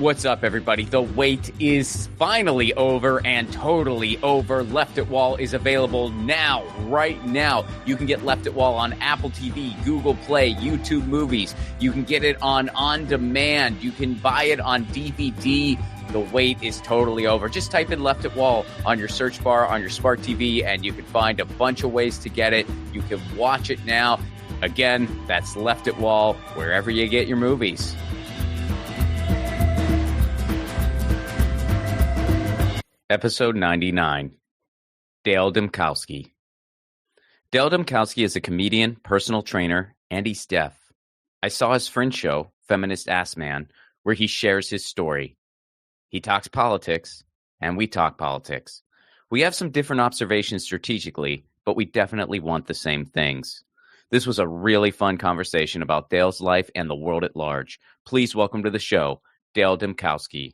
What's up, everybody? The wait is finally over and totally over. Left at Wall is available now, right now. You can get Left at Wall on Apple TV, Google Play, YouTube Movies. You can get it on demand. You can buy it on DVD. The wait is totally over. Just type in Left at Wall on your search bar on your smart TV, and you can find a bunch of ways to get it. You can watch it now. Again, that's Left at Wall, wherever you get your movies. Episode 99. Dale Dymkoski. Dale Dymkoski is a comedian, personal trainer, and he's deaf. I saw his Fringe show, Feminist Ass Man, where he shares his story. He talks politics, and we talk politics. We have some different observations strategically, but we definitely want the same things. This was a really fun conversation about Dale's life and the world at large. Please welcome to the show, Dale Dymkoski.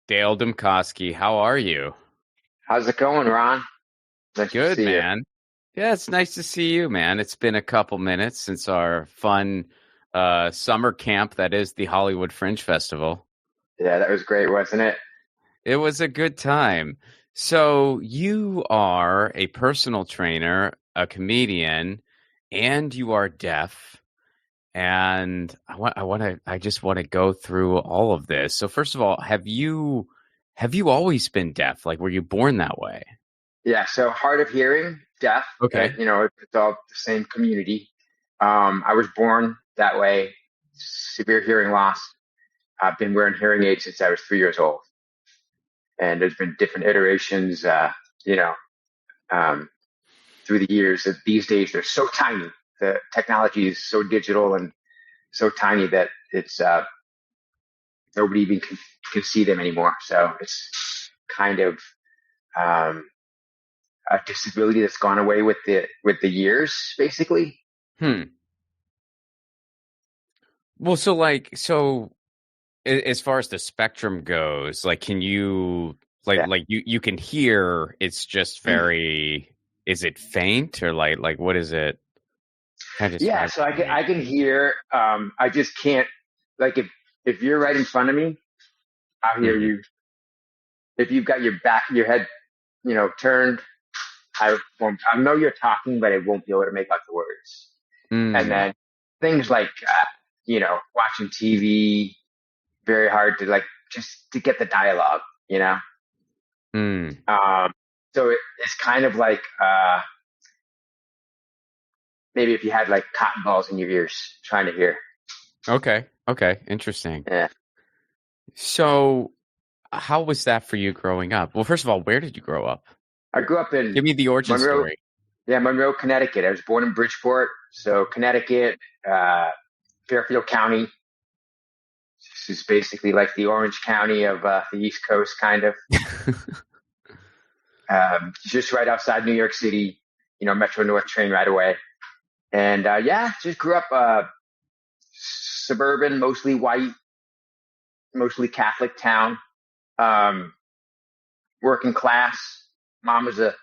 Dale Dymkoski, how are you? How's it going, Ron? Nice Good, to see man. You. Yeah, it's nice to see you, man. It's been a couple minutes since our fun summer camp that is the Hollywood Fringe Festival. Yeah, that was great, wasn't it? It was a good time. So you are a personal trainer, a comedian, and you are deaf. And I just want to go through all of this. So first of all, have you always been deaf? Like, were you born that way? Yeah. So hard of hearing, deaf. Okay. It's all the same community. I was born that way. Severe hearing loss. I've been wearing hearing aids since I was 3 years old. And there's been different iterations, through the years. These days, they're so tiny. The technology is so digital and so tiny that it's nobody even can see them anymore. So it's kind of a disability that's gone away with the years, basically. Well, so as far as the spectrum goes, like, can you you can hear? It's just very. Is it faint or like what is it? Yeah, so I can hear. I just can't. Like if you're right in front of me, I'll hear you. If you've got your head, turned, I know you're talking, but I won't be able to make out the words. And then things like watching TV, very hard to just to get the dialogue. So it's kind of like. Maybe if you had like cotton balls in your ears trying to hear. Okay. Interesting. Yeah. So how was that for you growing up? Well, first of all, where did you grow up? I grew up in... Give me the origin story. Yeah, Monroe, Connecticut. I was born in Bridgeport. So Connecticut, Fairfield County. This is basically like the Orange County of the East Coast, kind of. Just right outside New York City, Metro North train right away. And, just grew up, suburban, mostly white, mostly Catholic town, working class. Mom was a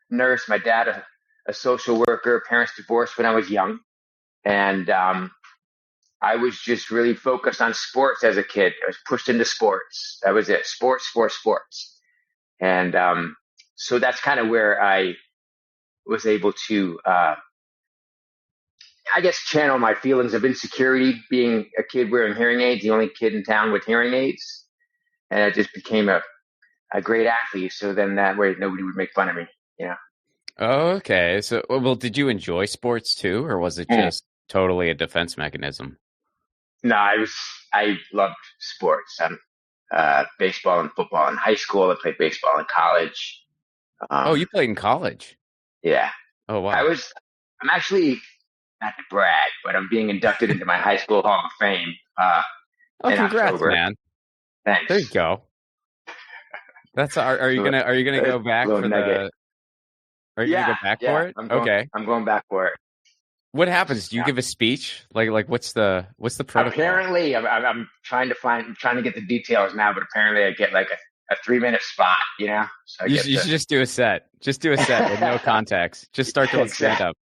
nurse. My dad, a social worker. Parents divorced when I was young. And, I was just really focused on sports as a kid. I was pushed into sports. That was it. Sports. And, so that's kind of where I was able to, channel my feelings of insecurity being a kid wearing hearing aids, the only kid in town with hearing aids. And I just became a great athlete. So then that way nobody would make fun of me, Oh, okay. So, well, did you enjoy sports too, or was it just totally a defense mechanism? No, I loved sports. Baseball and football in high school. I played baseball in college. You played in college? Yeah. Oh, wow. I'm actually, not to brag, but I'm being inducted into my high school Hall of Fame. Congrats, October. Man. Thanks. There you go. That's are you gonna go back for the? Are you gonna go back for it? I'm going back for it. What happens? Do you give a speech? Like what's the protocol? Apparently, I'm trying to get the details now, but apparently I get like a 3-minute spot, So you should just do a set. Just do a set with no context. Just start doing stand up.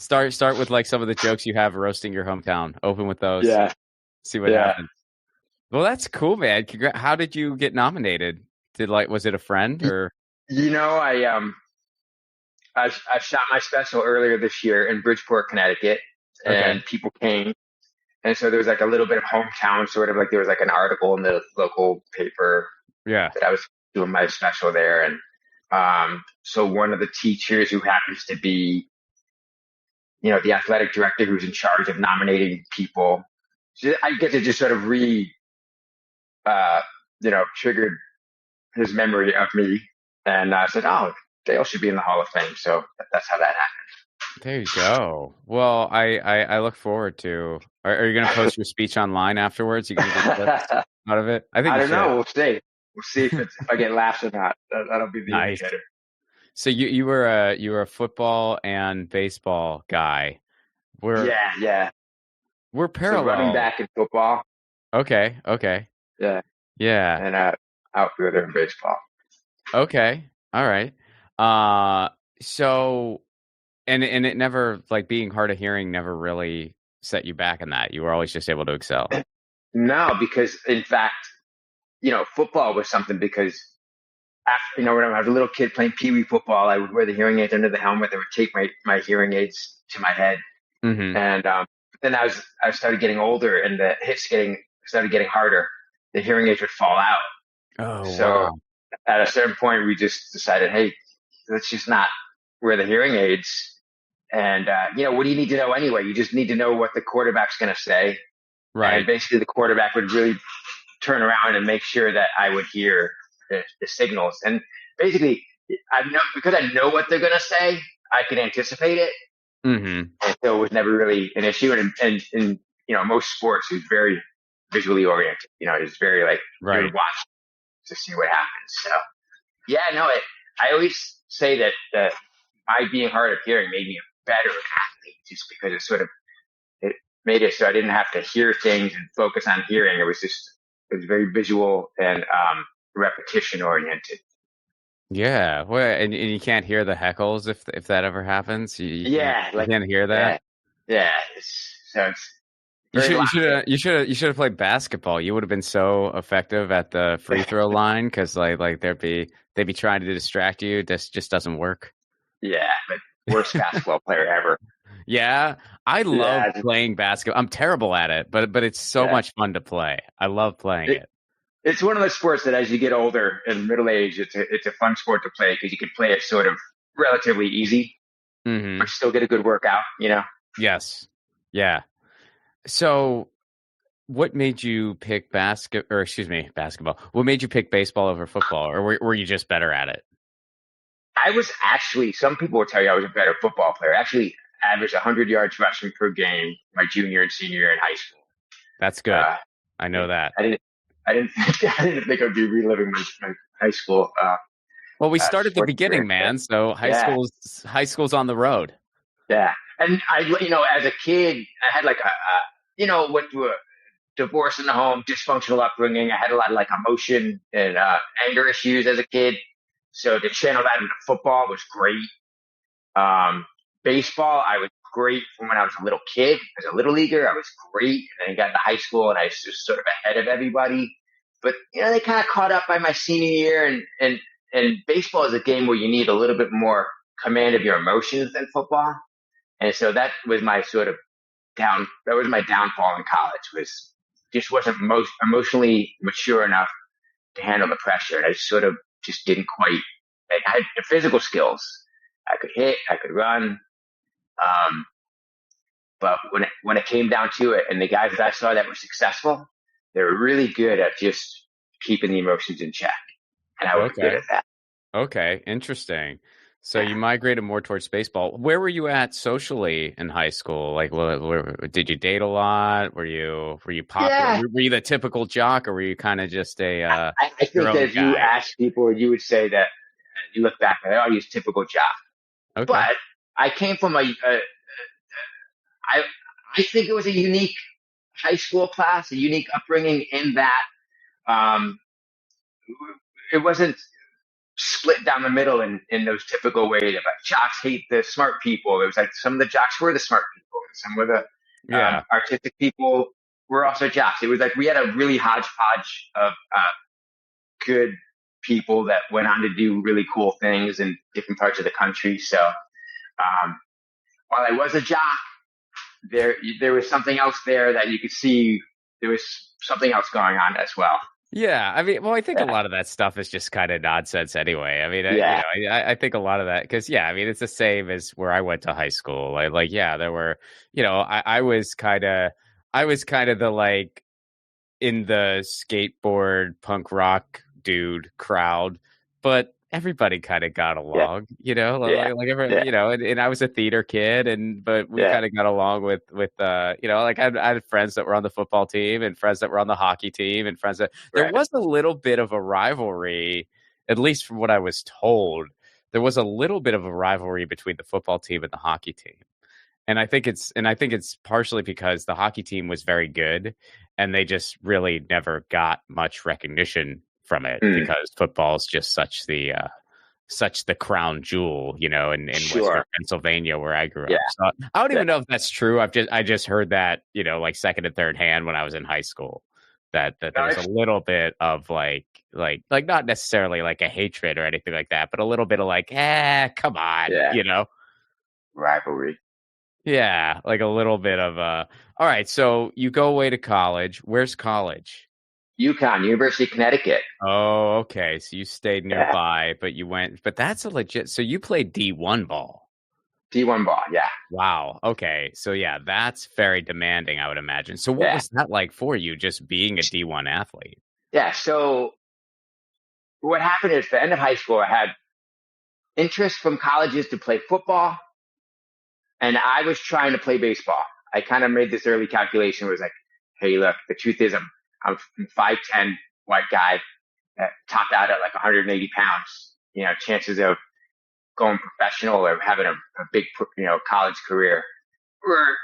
Start with like some of the jokes you have roasting your hometown. Open with those. Yeah. See what happens. Well, that's cool, man. How did you get nominated? Was it a friend or? I shot my special earlier this year in Bridgeport, Connecticut, and people came. And so there was like a little bit of hometown, sort of like there was like an article in the local paper that I was doing my special there. And so one of the teachers who happens to be, the athletic director who's in charge of nominating people, I get to just sort of triggered his memory of me. And I said, oh, Dale should be in the Hall of Fame. So that's how that happened. There you go. Well, I look forward to. Are you going to post your speech online afterwards? You going to get clips out of it? I don't know. We'll see. We'll see if I get laughs or not. That'll be the indicator. So you were a football and baseball guy. Yeah. We're parallel. So running back in football. Okay. Yeah. And outfielder in baseball. Okay. All right. So, and it never, like, being hard of hearing never really set you back in that. You were always just able to excel. No, because in fact, football was something because after, when I was a little kid playing pee-wee football, I would wear the hearing aids under the helmet. They would take my hearing aids to my head. Mm-hmm. And then I started getting older and the hits started getting harder. The hearing aids would fall out. Oh, so wow. At a certain point, we just decided, hey, let's just not wear the hearing aids. And, what do you need to know anyway? You just need to know what the quarterback's going to say. Right. And basically the quarterback would really turn around and make sure that I would hear the signals. And basically, because I know what they're going to say, I can anticipate it. Mm-hmm. And so it was never really an issue. And in most sports, it's very visually oriented. It's very like you watch to see what happens. So I always say that my being hard of hearing made me a better athlete, just because it made it so I didn't have to hear things and focus on hearing. It was very visual and repetition oriented. Yeah, well, and you can't hear the heckles if that ever happens. You can't hear that. Yeah. You should have played basketball. You would have been so effective at the free throw line, because like they'd be trying to distract you. This just doesn't work. Yeah, but worst basketball player ever. Yeah, I love playing basketball. I'm terrible at it, but it's so much fun to play. I love playing it. It's one of those sports that as you get older and middle age, it's a fun sport to play because you can play it sort of relatively easy, but still get a good workout, Yes. Yeah. So what made you pick basketball? What made you pick baseball over football, or were you just better at it? I was actually, some people will tell you I was a better football player. Actually averaged 100 yards rushing per game my junior and senior year in high school. That's good. I know that. I didn't think I'd be reliving my high school. Well, we start at the beginning, man. So high school's on the road. Yeah. And as a kid, I had like went through a divorce in the home, dysfunctional upbringing. I had a lot of like emotion and anger issues as a kid. So to channel that into football was great. Baseball, I was great from when I was a little kid. As a little leaguer, I was great. And then I got into high school and I was just sort of ahead of everybody. But, they kind of caught up by my senior year. And baseball is a game where you need a little bit more command of your emotions than football. And so that was my downfall in college, wasn't emotionally mature enough to handle the pressure. And I sort of just didn't quite, I had the physical skills. I could hit, I could run. But when it came down to it, and the guys that I saw that were successful, they were really good at just keeping the emotions in check. And I was good at that. Okay. Interesting. So you migrated more towards baseball. Where were you at socially in high school? Like, did you date a lot? Were you popular? Yeah. Were you the typical jock, or were you kind of just I think that if you ask people, you would say that you look back and I was typical jock. Okay. But I came from I think it was a unique high school class, a unique upbringing in that it wasn't split down the middle in those typical ways of like jocks hate the smart people. It was like some of the jocks were the smart people, and some of the artistic people were also jocks. It was like we had a really hodgepodge of good people that went on to do really cool things in different parts of the country. So while I was a jock, there was something else there that you could see. There was something else going on as well. Yeah, I mean, well, I think a lot of that stuff is just kind of nonsense anyway. I mean, I think a lot of that because, I mean, it's the same as where I went to high school. There were, I was kind of the like in the skateboard punk rock dude crowd, but everybody kind of got along, and I was a theater kid, but we kind of got along with like I had friends that were on the football team and friends that were on the hockey team and friends that there was a little bit of a rivalry, at least from what I was told. There was a little bit of a rivalry between the football team and the hockey team. And I think it's partially because the hockey team was very good and they just really never got much recognition from it because football is just such the crown jewel, in Western Pennsylvania where I grew up. So I don't even know if that's true. I just heard that, like second and third hand when I was in high school, that there was a little bit of like not necessarily like a hatred or anything like that, but a little bit of like, come on, rivalry. Yeah, like a little bit of all right, so you go away to college. Where's college? UConn, University of Connecticut. Oh, okay. So you stayed nearby, but that's a legit. So you played D1 ball. D1 ball, yeah. Wow. Okay. So that's very demanding, I would imagine. So what was that like for you, just being a D1 athlete? Yeah. So what happened is, at the end of high school, I had interest from colleges to play football, and I was trying to play baseball. I kind of made this early calculation. It was like, hey, look, the truth is I'm 5'10", white guy, topped out at like 180 pounds. Chances of going professional or having a big, college career were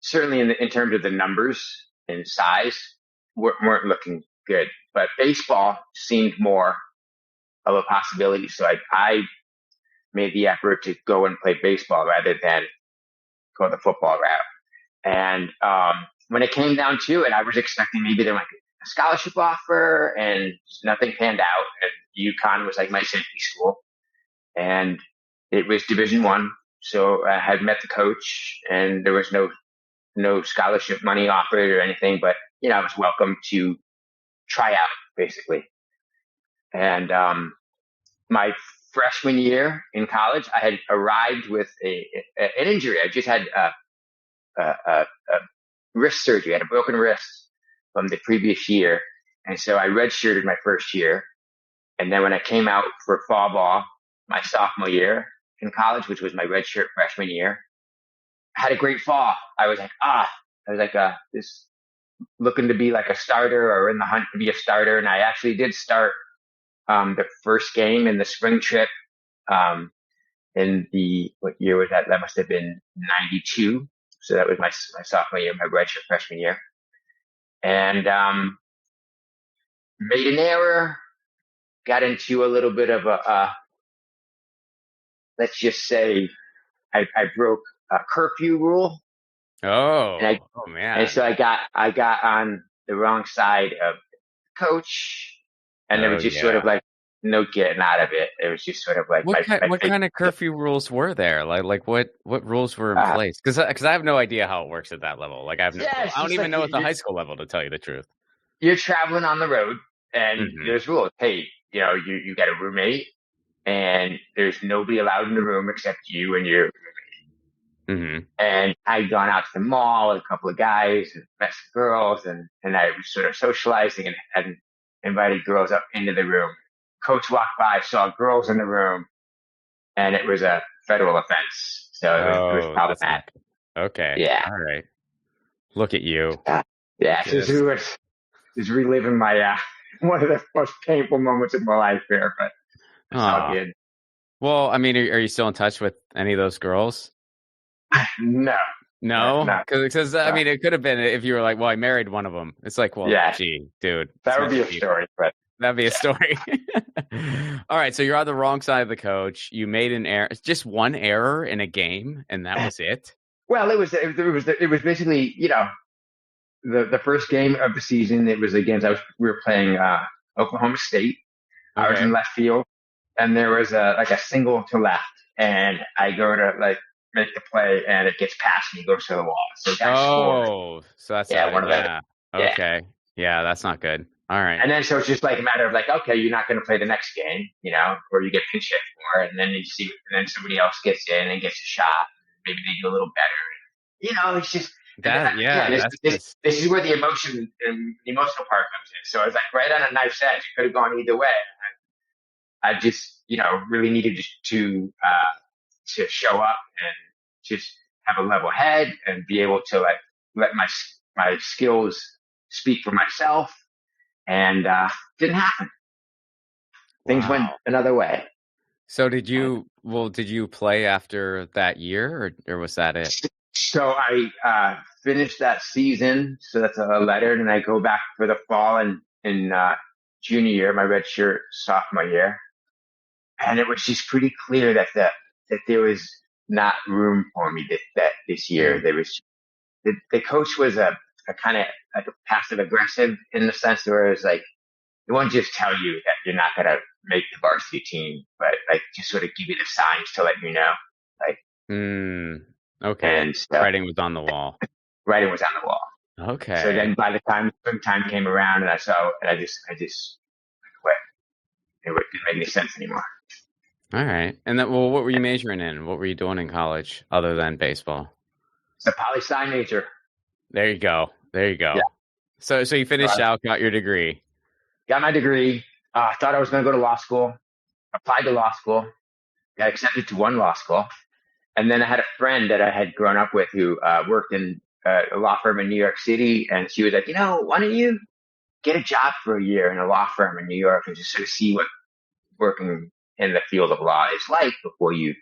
certainly in terms of the numbers and size weren't looking good. But baseball seemed more of a possibility. So I made the effort to go and play baseball rather than go the football route. And when it came down to it, I was expecting maybe there might be a scholarship offer, and nothing panned out. And UConn was like my safety school, and it was Division I. So I had met the coach, and there was no scholarship money offered or anything, but I was welcome to try out basically. And my freshman year in college, I had arrived with an injury. I just had a wrist surgery. I had a broken wrist from the previous year. And so I redshirted my first year. And then when I came out for fall ball, my sophomore year in college, which was my redshirt freshman year, I had a great fall. I was like, this looking to be like a starter or in the hunt to be a starter. And I actually did start the first game in the spring trip in what year was that? That must have been 92. So that was my sophomore year, my redshirt freshman year. And made an error, got into a little bit of let's just say I broke a curfew rule. Oh man. And so I got on the wrong side of the coach, and there was just sort of like no getting out of it. It was just sort of like what kind of curfew rules were there? Like what rules were in place? Because I have no idea how it works at that level. Like I don't even know at the high school level, to tell you the truth. You're traveling on the road, and there's rules. Hey, you got a roommate, and there's nobody allowed in the room except you and your roommate. And I'd gone out to the mall with a couple of guys and met some girls, and I was sort of socializing and invited girls up into the room. Coach walked by, saw girls in the room, and it was a federal offense. So it was problematic. Okay. Yeah. All right. Look at you. Yeah. So this was reliving my one of the most painful moments of my life there, but it's all good. Well, I mean, are you still in touch with any of those girls? No. Because I mean, it could have been if you were like, well, I married one of them. It's like, well, gee, dude. That would be a story, but That'd be a story. All right, so you're on the wrong side of the coach. You made an error, just one error in a game, and that was it. Well, it was basically, the first game of the season. It was against we were playing Oklahoma State. Okay. I was in left field, and there was a single to left, and I go to make the play, and it gets past me, goes to the wall. So scored. So that's one of them. Okay, yeah, that's not good. All right. And then so it's just a matter of okay, you're not going to play the next game, or you get pinch hit for, and then and then somebody else gets in and gets a shot. Maybe they do a little better. It's just that. This is where the emotional part comes in. So it's right on a knife's edge. It could have gone either way. I just really needed to show up and just have a level head and be able to let my skills speak for myself. And didn't happen. Things went another way. So did you play after that year, or was that it? So I finished that season. So that's a letter, and I go back for the fall in junior year, my redshirt sophomore year, and it was just pretty clear that there was not room for me this year. There was the coach was a kind of passive aggressive in the sense where it was he won't just tell you that you're not going to make the varsity team, but just sort of give you the signs to let you know. Okay. And writing was on the wall. Writing was on the wall. Okay. So then by the time springtime came around and I just quit. It didn't make any sense anymore. All right. And then, what were you majoring in? What were you doing in college other than baseball? It's a poli-sci major. There you go. Yeah. So you finished out, got your degree. Got my degree. Thought I was going to go to law school. Applied to law school. Got accepted to one law school. And then I had a friend that I had grown up with who worked in a law firm in New York City. And she was like, why don't you get a job for a year in a law firm in New York and just sort of see what working in the field of law is like before you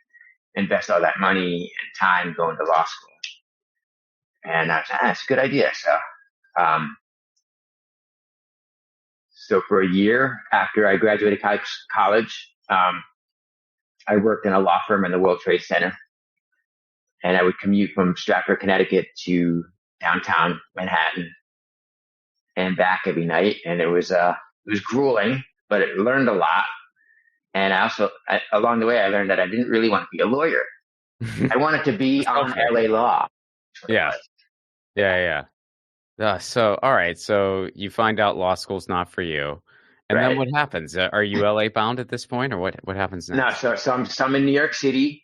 invest all that money and time going to law school. And I was like, that's a good idea. So for a year after I graduated college, I worked in a law firm in the World Trade Center, and I would commute from Stratford, Connecticut to downtown Manhattan and back every night. And it was grueling, but I learned a lot. And along the way, I learned that I didn't really want to be a lawyer. I wanted to be on LA law. Yeah. So, all right. So you find out law school's not for you. And then what happens? Are you LA bound at this point, or what happens next? No. So I'm in New York City.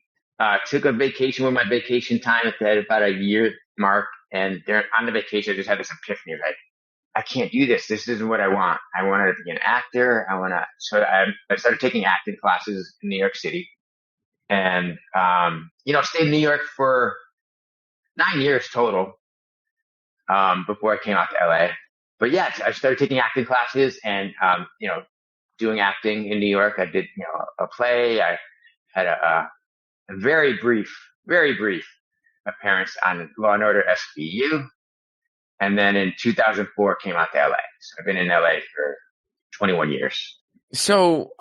Took a vacation with my vacation time at about a year mark. And on the vacation, I just had this epiphany I can't do this. This isn't what I want. I wanted to be an actor. So I started taking acting classes in New York City, and, stayed in New York for 9 years total. Before I came out to LA. But yeah, I started taking acting classes and, doing acting in New York. I did, a play. I had a very brief appearance on Law and Order SVU. And then in 2004 came out to LA. So I've been in LA for 21 years. So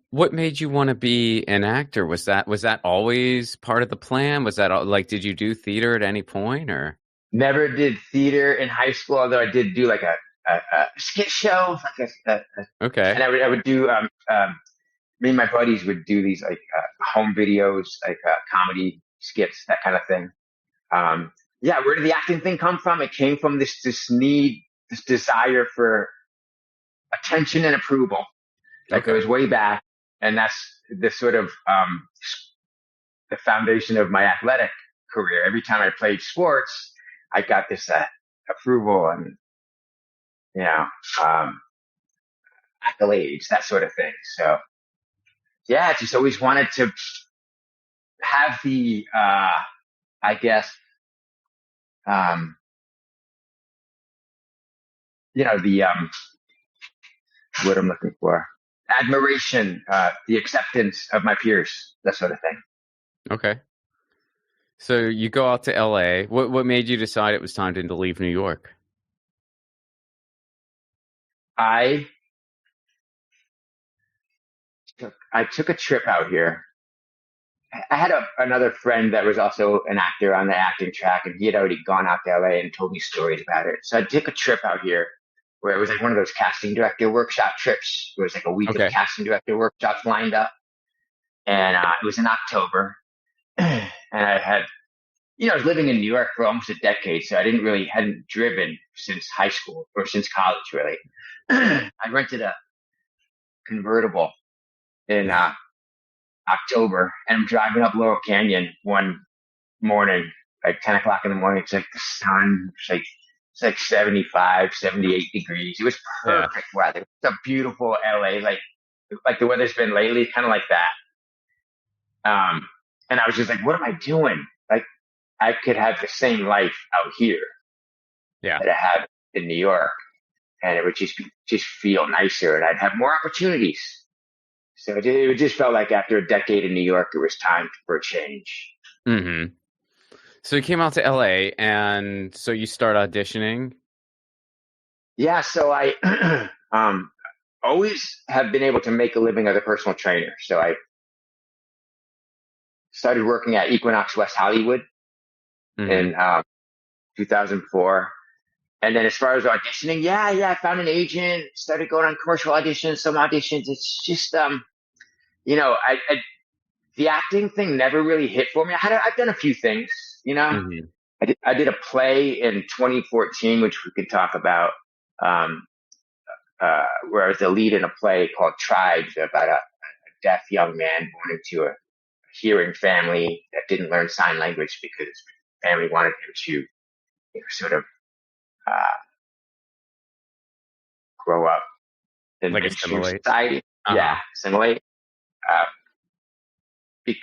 what made you want to be an actor? Was that always part of the plan? Was that did you do theater at any point, or? Never did theater in high school, although I did do a skit show. Okay. And I would do, me and my buddies would do these home videos, comedy skits, that kind of thing. Where did the acting thing come from? It came from this need, this desire for attention and approval. It was way back. And that's the sort of, the foundation of my athletic career. Every time I played sports, I got this approval and, accolades, that sort of thing. So, yeah, I just always wanted to have the, what I'm looking for, admiration, the acceptance of my peers, that sort of thing. Okay. So you go out to LA. What made you decide it was time to leave New York? I I took a trip out here. I had another friend that was also an actor on the acting track, and he had already gone out to LA and told me stories about it. So I took a trip out here where it was like one of those casting director workshop trips. Where it was like a week of casting director workshops lined up. And it was in October. And I had, I was living in New York for almost a decade, so hadn't driven since high school or since college, really. I rented a convertible in October, and I'm driving up Laurel Canyon one morning, like 10 o'clock in the morning. It's like the sun, it's like 75, 78 degrees. It was perfect weather. It's a beautiful LA, like the weather's been lately, kind of like that. And I was just like, what am I doing? Like, I could have the same life out here that I had in New York, and it would just feel nicer, and I'd have more opportunities. So it just felt like after a decade in New York, it was time for a change. Mm-hmm. So you came out to LA, and so you start auditioning? Yeah, so I always have been able to make a living as a personal trainer. So I started working at Equinox West Hollywood in 2004. And then as far as auditioning, I found an agent, started going on commercial auditions, some auditions. It's just, the acting thing never really hit for me. I've done a few things, I did a play in 2014, which we could talk about, where I was the lead in a play called Tribes about a deaf young man born into a hearing family that didn't learn sign language because his family wanted him to, sort of grow up in like mainstream society. Yeah, assimilate.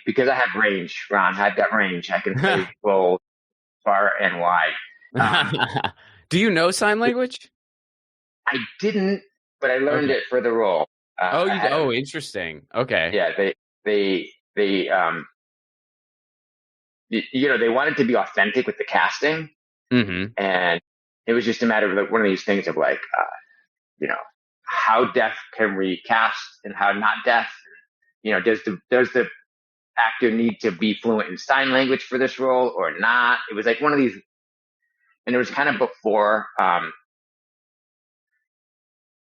Because I have range, Ron. I've got range. I can play both far and wide. Do you know sign language? I didn't, but I learned it for the role. Interesting. Okay. Yeah, they they wanted to be authentic with the casting, and it was just a matter of like one of these things of like, how deaf can we cast and how not deaf? Does the actor need to be fluent in sign language for this role or not? It was like one of these, and it was kind of before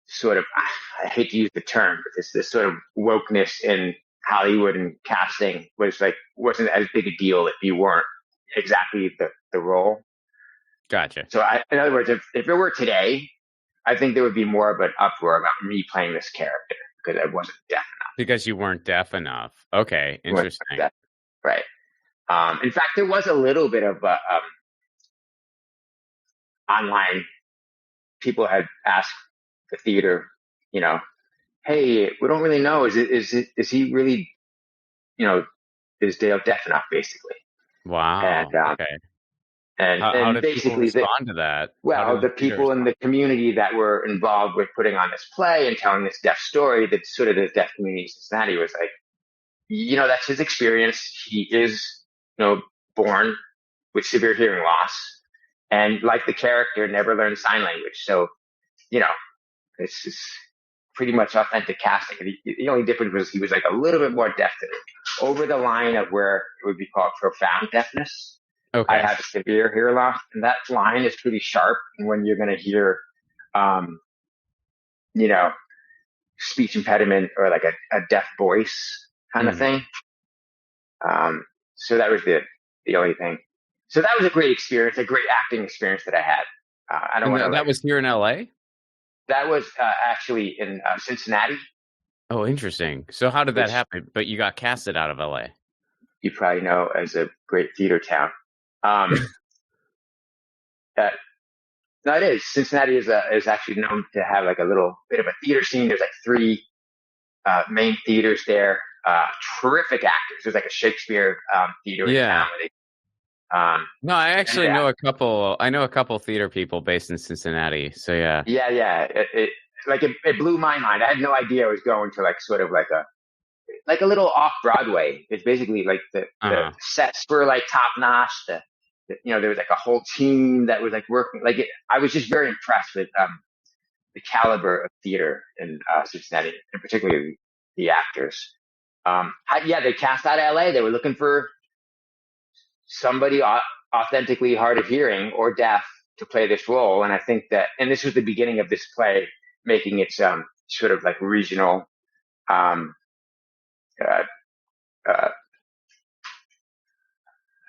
sort of, I hate to use the term, but this sort of wokeness in Hollywood and casting wasn't as big a deal if you weren't exactly the role. Gotcha. So in other words, if it were today, I think there would be more of an uproar about me playing this character because I wasn't deaf enough. Because you weren't deaf enough. Okay, interesting. Right. In fact, there was a little bit of online. People had asked the theater, hey, we don't really know. Is he really, is Dale deaf enough, basically? Wow. And, okay. And how did basically people respond to that? Well, the people in the community that were involved with putting on this play and telling this deaf story, that sort of the deaf community in Cincinnati was like, that's his experience. He is, born with severe hearing loss, and like the character, never learned sign language. So, it's just pretty much authentic casting. The only difference was he was like a little bit more deaf than me, over the line of where it would be called profound deafness. Okay. I have severe hearing loss, and that line is pretty sharp. And when you're going to hear, speech impediment or like a deaf voice kind of thing. So that was the only thing. So that was a great experience, a great acting experience that I had. I don't want to. That was here in LA? That was actually in Cincinnati. Oh, interesting. So how did that happen? But you got casted out of LA. You probably know as a great theater town. No, it is. Cincinnati is actually known to have like a little bit of a theater scene. There's like 3 main theaters there. Terrific actors. There's like a Shakespeare theater in town. No, I actually know a couple. I know a couple theater people based in Cincinnati. So yeah. Yeah. It blew my mind. I had no idea I was going to like sort of like a little off Broadway. It's basically like the sets were like top notch. There was like a whole team that was like working. I was just very impressed with the caliber of theater in Cincinnati, and particularly the actors. They cast out of LA. They were looking for somebody authentically hard of hearing or deaf to play this role. And I think that, and this was the beginning of this play making its sort of like regional um, uh, uh,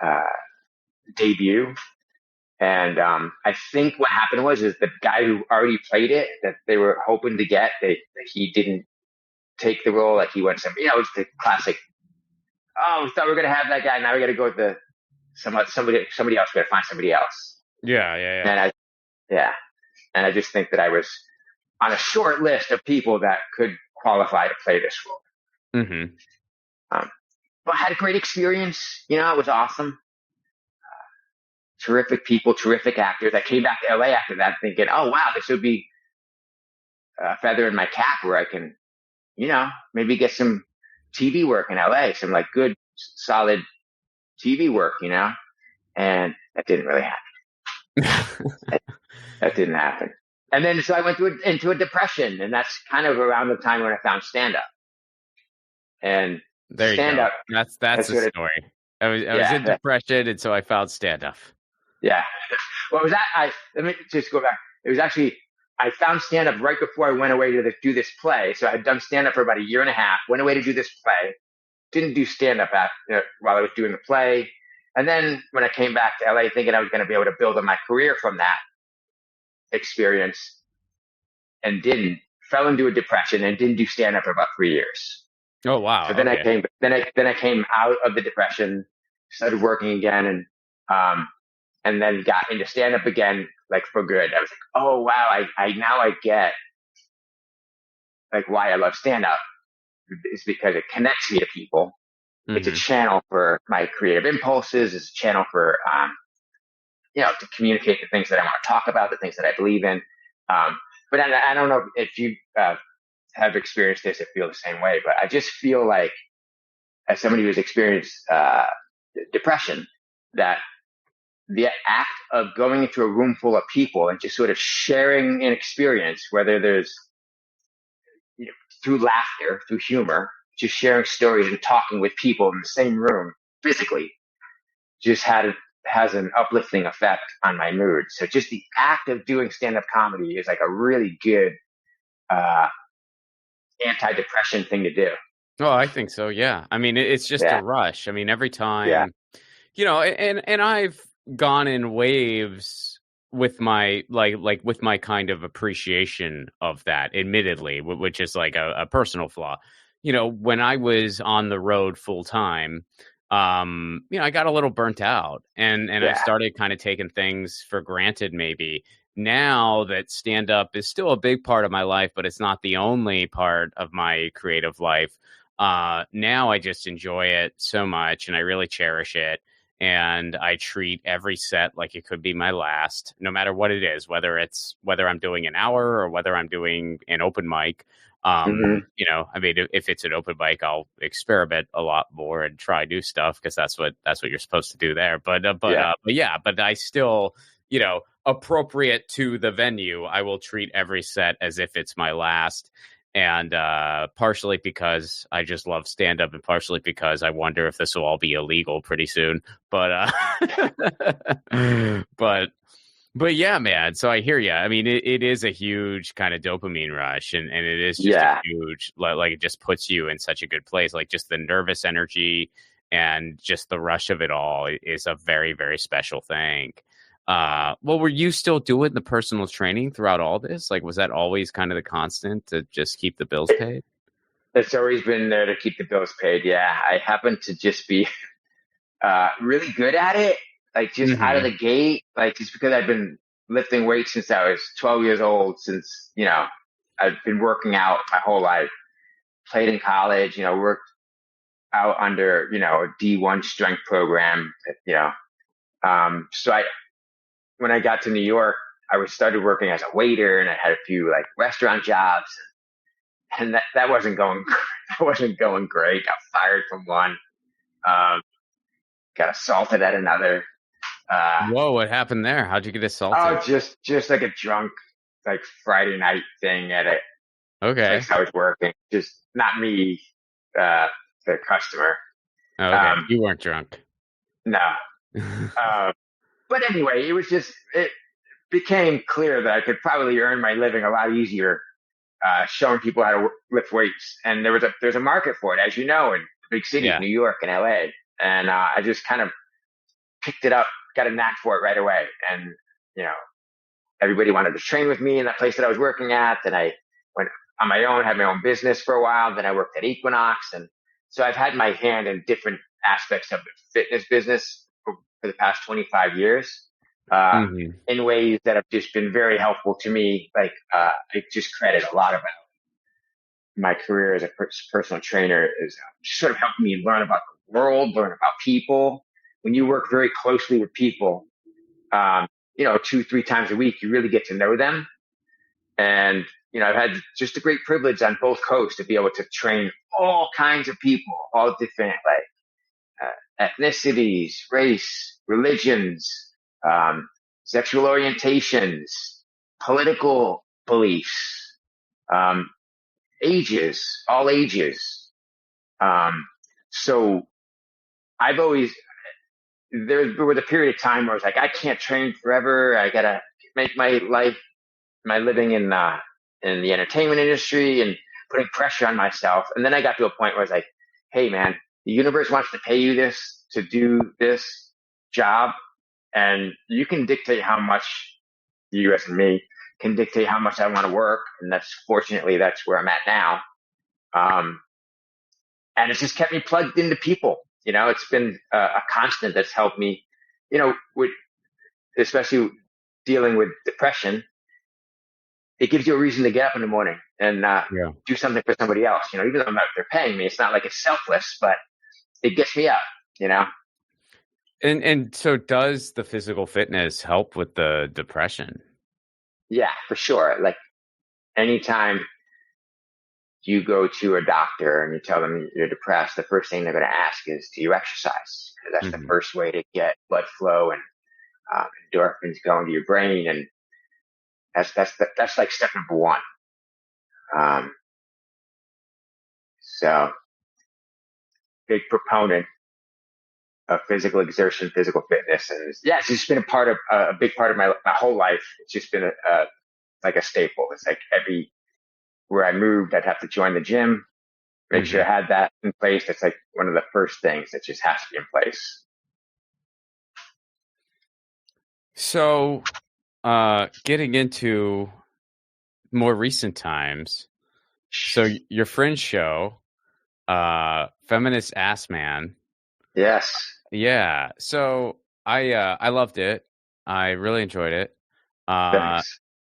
uh, debut. And I think what happened is the guy who already played it that they were hoping to get, he didn't take the role. Like he went somebody, it's the classic. Oh, we thought we were gonna have that guy. Now we got to go with somebody else. We got to find somebody else. Yeah. And I just think that I was on a short list of people that could qualify to play this role. Mm-hmm. But I had a great experience. It was awesome. Terrific people, terrific actors. I came back to LA after that thinking, oh, wow, this would be a feather in my cap where I can, maybe get some TV work in LA, some like good, solid TV work, and that didn't really happen. that didn't happen. And then so I went into a depression, and that's kind of around the time when I found stand-up. And there stand-up, you go. That's the story. I was in depression, and so I found stand-up. Yeah. Well, let me just go back. It was actually, I found stand-up right before I went away to do this play. So I had done stand-up for about a year and a half, went away to do this play, didn't do stand-up while I was doing the play. And then when I came back to LA thinking I was going to be able to build on my career from that experience and fell into a depression and didn't do stand-up for about 3 years. Oh, wow. So then I came out of the depression, started working again, and then got into stand-up again, like for good. I was like, oh wow, I now get like why I love stand-up. It's because it connects me to people. Mm-hmm. It's a channel for my creative impulses. It's a channel for to communicate the things that I want to talk about, the things that I believe in. But I don't know if you have experienced this or feel the same way, but I just feel like as somebody who's experienced depression, that the act of going into a room full of people and just sort of sharing an experience, whether there's through laughter, through humor, just sharing stories and talking with people in the same room physically, just has an uplifting effect on my mood. So just the act of doing stand-up comedy is like a really good anti-depression thing to do. Oh, I think so. Yeah. I mean, it's just a rush. I mean, every time, and I've gone in waves with my with my kind of appreciation of that, admittedly, which is like a personal flaw. When I was on the road full time, I got a little burnt out and I started kind of taking things for granted. Maybe now that stand up is still a big part of my life, but it's not the only part of my creative life. Now I just enjoy it so much and I really cherish it. And I treat every set like it could be my last, no matter what it is, whether I'm doing an hour or whether I'm doing an open mic. I mean, if it's an open mic, I'll experiment a lot more and try new stuff because that's what you're supposed to do there. But I still, appropriate to the venue, I will treat every set as if it's my last. And partially because I just love stand-up and partially because I wonder if this will all be illegal pretty soon. But but yeah, man. So I hear you. I mean, it is a huge kind of dopamine rush and it is just a huge, like it just puts you in such a good place. Like just the nervous energy and just the rush of it all is a very, very special thing. Well, were you still doing the personal training throughout all this? Like, was that always kind of the constant to just keep the bills paid? It's always been there to keep the bills paid. Yeah. I happen to just be, really good at it. Like just out of the gate, like just because I've been lifting weights since I was 12 years old, since, I've been working out my whole life, played in college, worked out under, a D1 strength program, so when I got to New York, I started working as a waiter and I had a few like restaurant jobs and that wasn't going great. Got fired from one, got assaulted at another. Whoa, what happened there? How'd you get assaulted? Oh, just like a drunk, like Friday night thing at Okay. place I was working, just not me, the customer. Okay. You weren't drunk. No. But anyway, it became clear that I could probably earn my living a lot easier showing people how to lift weights. And there's a market for it, as you know, in big cities, Yeah. New York and LA. And I just kind of picked it up, got a knack for it right away. And, you know, everybody wanted to train with me in that place that I was working at. Then I went on my own, had my own business for a while. Then I worked at Equinox. And so I've had my hand in different aspects of the fitness business for the past 25 years. In ways that have just been very helpful to me. Like, I just credit a lot about my career as a personal trainer is sort of helping me learn about the world, learn about people. When you work very closely with people, 2-3 times a week, you really get to know them. And, I've had just a great privilege on both coasts to be able to train all kinds of people, all different, ethnicities, race, religions, sexual orientations, political beliefs, ages, all ages. So I've always, there was a period of time where I was like, I can't train forever. I gotta make my living in the entertainment industry and putting pressure on myself. And then I got to a point where I was like, hey man, the universe wants to pay you to do this job. And you can dictate how much, you as in me, can dictate how much I want to work. And fortunately, that's where I'm at now. And it's just kept me plugged into people. It's been a constant that's helped me, especially dealing with depression. It gives you a reason to get up in the morning and do something for somebody else. Even though they're paying me, it's not like it's selfless, but it gets me up. And so does the physical fitness help with the depression? Yeah, for sure. Like anytime you go to a doctor and you tell them you're depressed, the first thing they're going to ask is, do you exercise? Because that's the first way to get blood flow and endorphins going to your brain. And that's like step number one. So big proponent of physical exertion, physical fitness. And it's just been a big part of my whole life. It's just been like a staple. It's like where I moved, I'd have to join the gym, make sure I had that in place. That's like one of the first things that just has to be in place. So, getting into more recent times, so your Fringe show, Feminist Ass Man. Yes. Yeah. So I loved it. I really enjoyed it.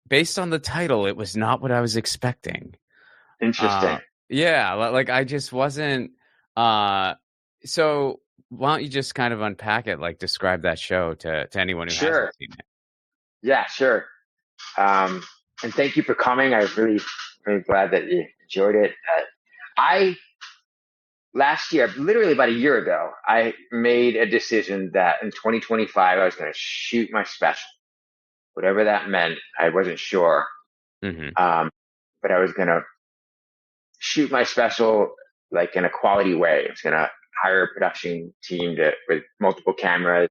Based on the title, it was not what I was expecting. Interesting. Yeah, like I just wasn't. So why don't you just kind of unpack it, like describe that show to anyone who hasn't seen it? Yeah, sure. And thank you for coming. I was really, really glad that you enjoyed it. Last year, literally about a year ago, I made a decision that in 2025, I was going to shoot my special. Whatever that meant, I wasn't sure. But I was going to shoot my special like in a quality way. I was going to hire a production team with multiple cameras.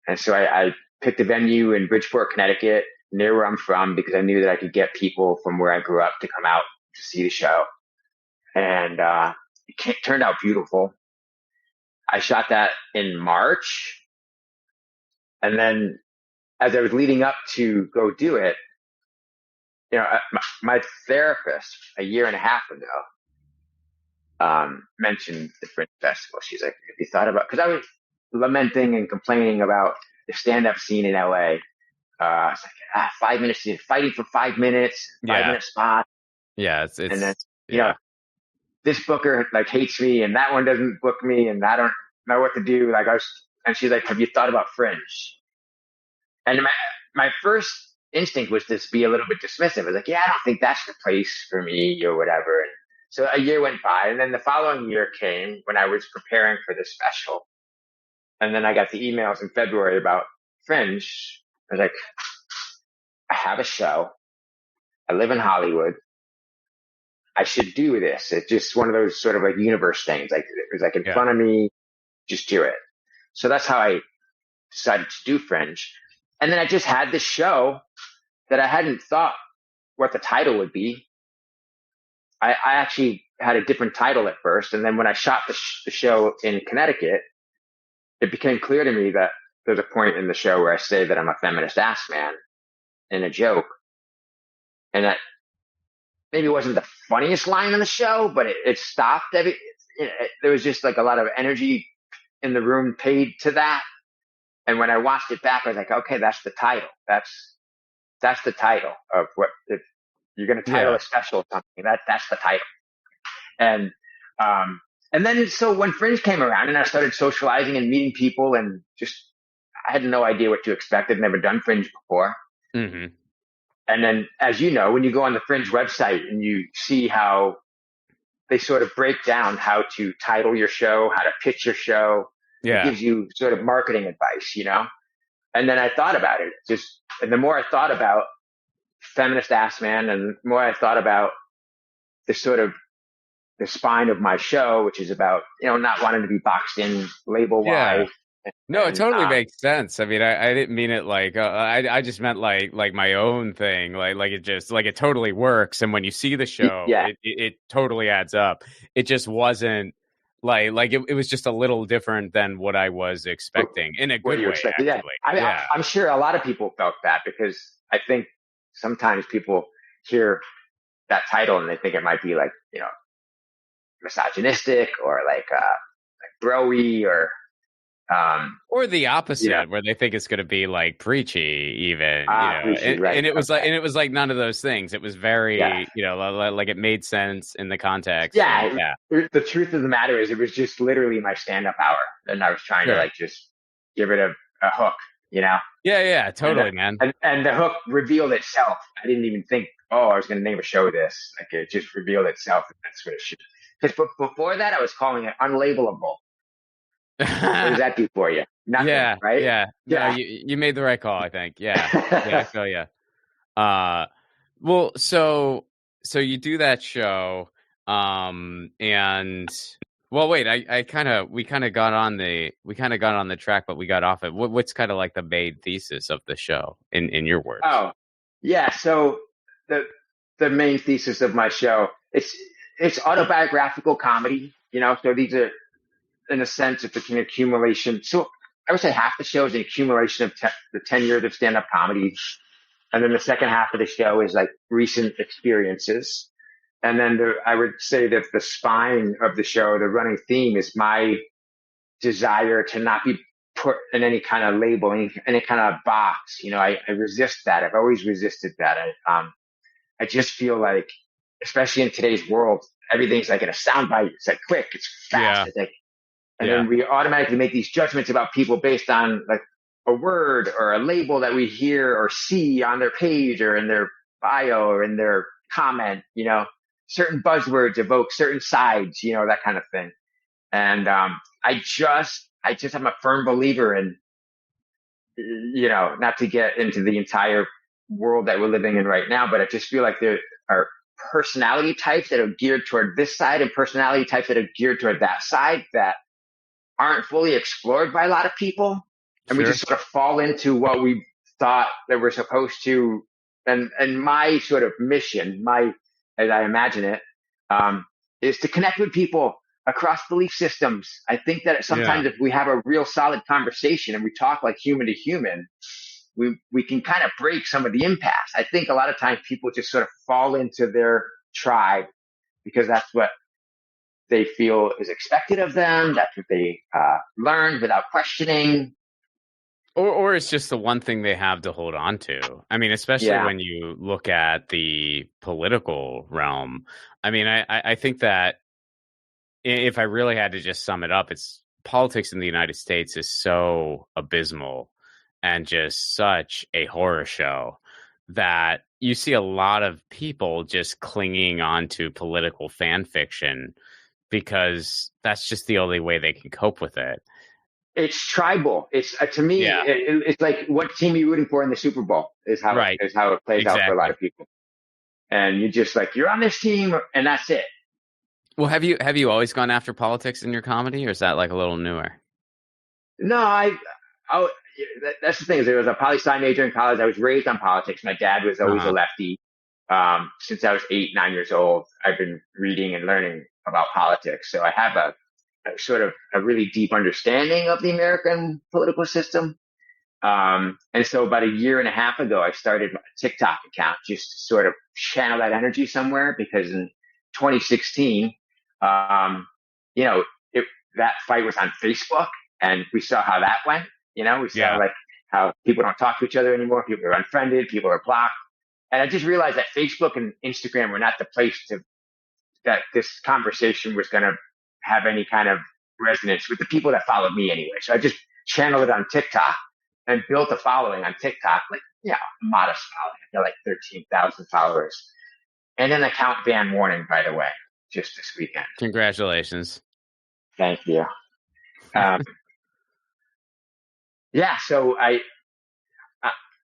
And so I picked a venue in Bridgeport, Connecticut, near where I'm from, because I knew that I could get people from where I grew up to come out to see the show. And it turned out beautiful. I shot that in March. And then as I was leading up to go do it, my therapist a year and a half ago mentioned the Fringe Festival. She's like, have you thought about, because I was lamenting and complaining about the stand-up scene in LA. It's like 5 minutes, fighting for 5 minutes, 5-minute spot. Yeah, it's and then this booker like hates me, and that one doesn't book me, and I don't know what to do. And she's like, have you thought about Fringe? And my first instinct was to be a little bit dismissive. I was like, yeah, I don't think that's the place for me or whatever. And so a year went by, and then the following year came when I was preparing for this special. And then I got the emails in February about Fringe. I was like, I have a show. I live in Hollywood. I should do this. It's just one of those sort of like universe things. Like it was like in front of me, just do it. So that's how I decided to do Fringe. And then I just had this show that I hadn't thought what the title would be. I actually had a different title at first. And then when I shot the show in Connecticut, it became clear to me that there's a point in the show where I say that I'm a feminist ass man in a joke. And that maybe wasn't the funniest line in the show, but it stopped. There was just like a lot of energy in the room paid to that. And when I watched it back, I was like, okay, that's the title. That's the title of what, if you're going to title a special something, that's the title. And then, so when Fringe came around and I started socializing and meeting people and just, I had no idea what to expect. I'd never done Fringe before. Mm-hmm. And then, as you know, when you go on the Fringe website and you see how they sort of break down how to title your show, how to pitch your show, it gives you sort of marketing advice, And then I thought about it. And the more I thought about Feminist Ass Man, and the more I thought about the sort of the spine of my show, which is about, not wanting to be boxed in label-wise. No, it totally makes sense. I mean, I didn't mean it like I just meant like my own thing. Like it just like it totally works. And when you see the show, it totally adds up. It just wasn't like it was just a little different than what I was expecting in a good way. Actually. I'm sure a lot of people felt that, because I think sometimes people hear that title and they think it might be like, misogynistic or like bro-y or the opposite, where they think it's going to be like preachy, even. Preachy, right. And it was and it was like none of those things. It was very, like it made sense in the context. Yeah. The truth of the matter is, it was just literally my stand-up hour, and I was trying to like just give it a hook, Yeah, totally, man. And the hook revealed itself. I didn't even think, I was going to name a show this. Like it just revealed itself. That's what it should. Because before that, I was calling it Unlabelable. What does that do for you? Nothing, right? Yeah. No, you made the right call, I think. Yeah. I feel you. Well, so you do that show, and well, wait, we kind of got on the track, but we got off it. What's kind of like the main thesis of the show in your words? Oh, yeah. So the main thesis of my show, it's autobiographical comedy, so these are, in a sense, it's an accumulation. So I would say half the show is an accumulation of the 10 years of stand-up comedy. And then the second half of the show is like recent experiences. And then I would say that the spine of the show, the running theme, is my desire to not be put in any kind of label, any kind of box. I resist that. I've always resisted that. I just feel like, especially in today's world, everything's like in a soundbite. It's like quick, it's fast. It's like, and then we automatically make these judgments about people based on like a word or a label that we hear or see on their page or in their bio or in their comment. Certain buzzwords evoke certain sides, that kind of thing. And I just am a firm believer in, not to get into the entire world that we're living in right now, but I just feel like there are personality types that are geared toward this side and personality types that are geared toward that side that aren't fully explored by a lot of people. And we just sort of fall into what we thought that we're supposed to. And my sort of mission, as I imagine it, is to connect with people across belief systems. I think that sometimes if we have a real solid conversation and we talk like human to human, we can kind of break some of the impasse. I think a lot of times people just sort of fall into their tribe because that's what they feel is expected of them. That's what they learned without questioning. Or it's just the one thing they have to hold on to. I mean, especially when you look at the political realm. I mean, I think that if I really had to just sum it up, it's politics in the United States is so abysmal and just such a horror show that you see a lot of people just clinging on to political fan fiction because that's just the only way they can cope with it. It's tribal. It's to me, it's like what team are you rooting for in the Super Bowl is how it plays out for a lot of people. and you just like, you're on this team and that's it. Well, have you always gone after politics in your comedy, or is that like a little newer? No, that's the thing is, there was a poli-sci major in college. I was raised on politics. My dad was always a lefty. Since I was 8, 9 years old, I've been reading and learning about politics. So I have a sort of a really deep understanding of the American political system. And so about a year and a half ago, I started a TikTok account just to sort of channel that energy somewhere, because in 2016, you know, that fight was on Facebook, and we saw how that went. You know, we saw like how people don't talk to each other anymore. People are unfriended. People are blocked. And I just realized that Facebook and Instagram were not the place that this conversation was going to have any kind of resonance with the people that followed me anyway. So I just channeled it on TikTok and built a following on TikTok, like, modest following. I got like 13,000 followers. And an account ban warning, by the way, just this weekend. Congratulations. Thank you. So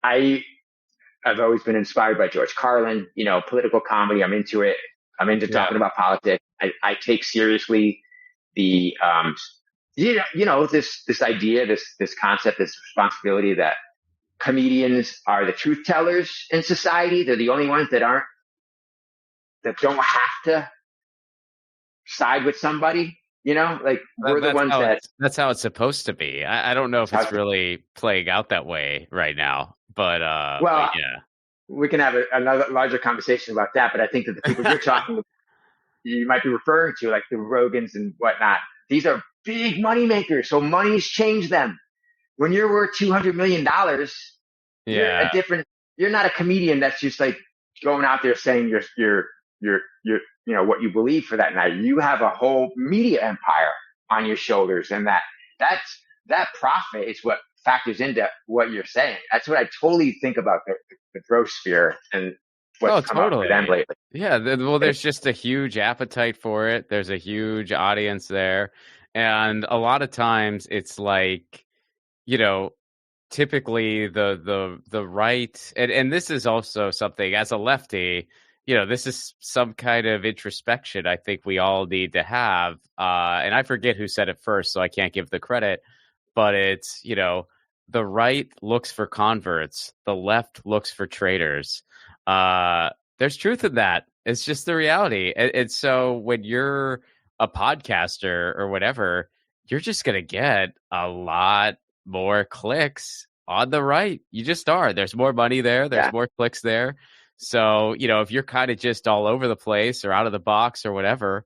I've always been inspired by George Carlin, political comedy. I'm into it. I'm into talking about politics. I take seriously the, this idea, this concept, this responsibility that comedians are the truth tellers in society. They're the only ones that don't have to side with somebody. We're the ones that's how it's supposed to be. I don't know if it's really playing out that way right now, but we can have another larger conversation about that. But I think that the people you're talking, you might be referring to, like the Rogans and whatnot, these are big money makers. So money's changed them. When you're worth $200 million, you're not a comedian that's just like going out there saying you're what you believe for that night. You have a whole media empire on your shoulders, and that profit is what factors into what you're saying. That's what I totally think about the growth sphere and what's come up for them lately. Yeah, well, there's just a huge appetite for it. There's a huge audience there, and a lot of times it's like, typically the right, and this is also something as a lefty. This is some kind of introspection I think we all need to have. And I forget who said it first, so I can't give the credit. But it's, the right looks for converts. The left looks for traitors. There's truth in that. It's just the reality. And so when you're a podcaster or whatever, you're just going to get a lot more clicks on the right. You just are. There's more money there. There's more clicks there. So, if you're kind of just all over the place or out of the box or whatever,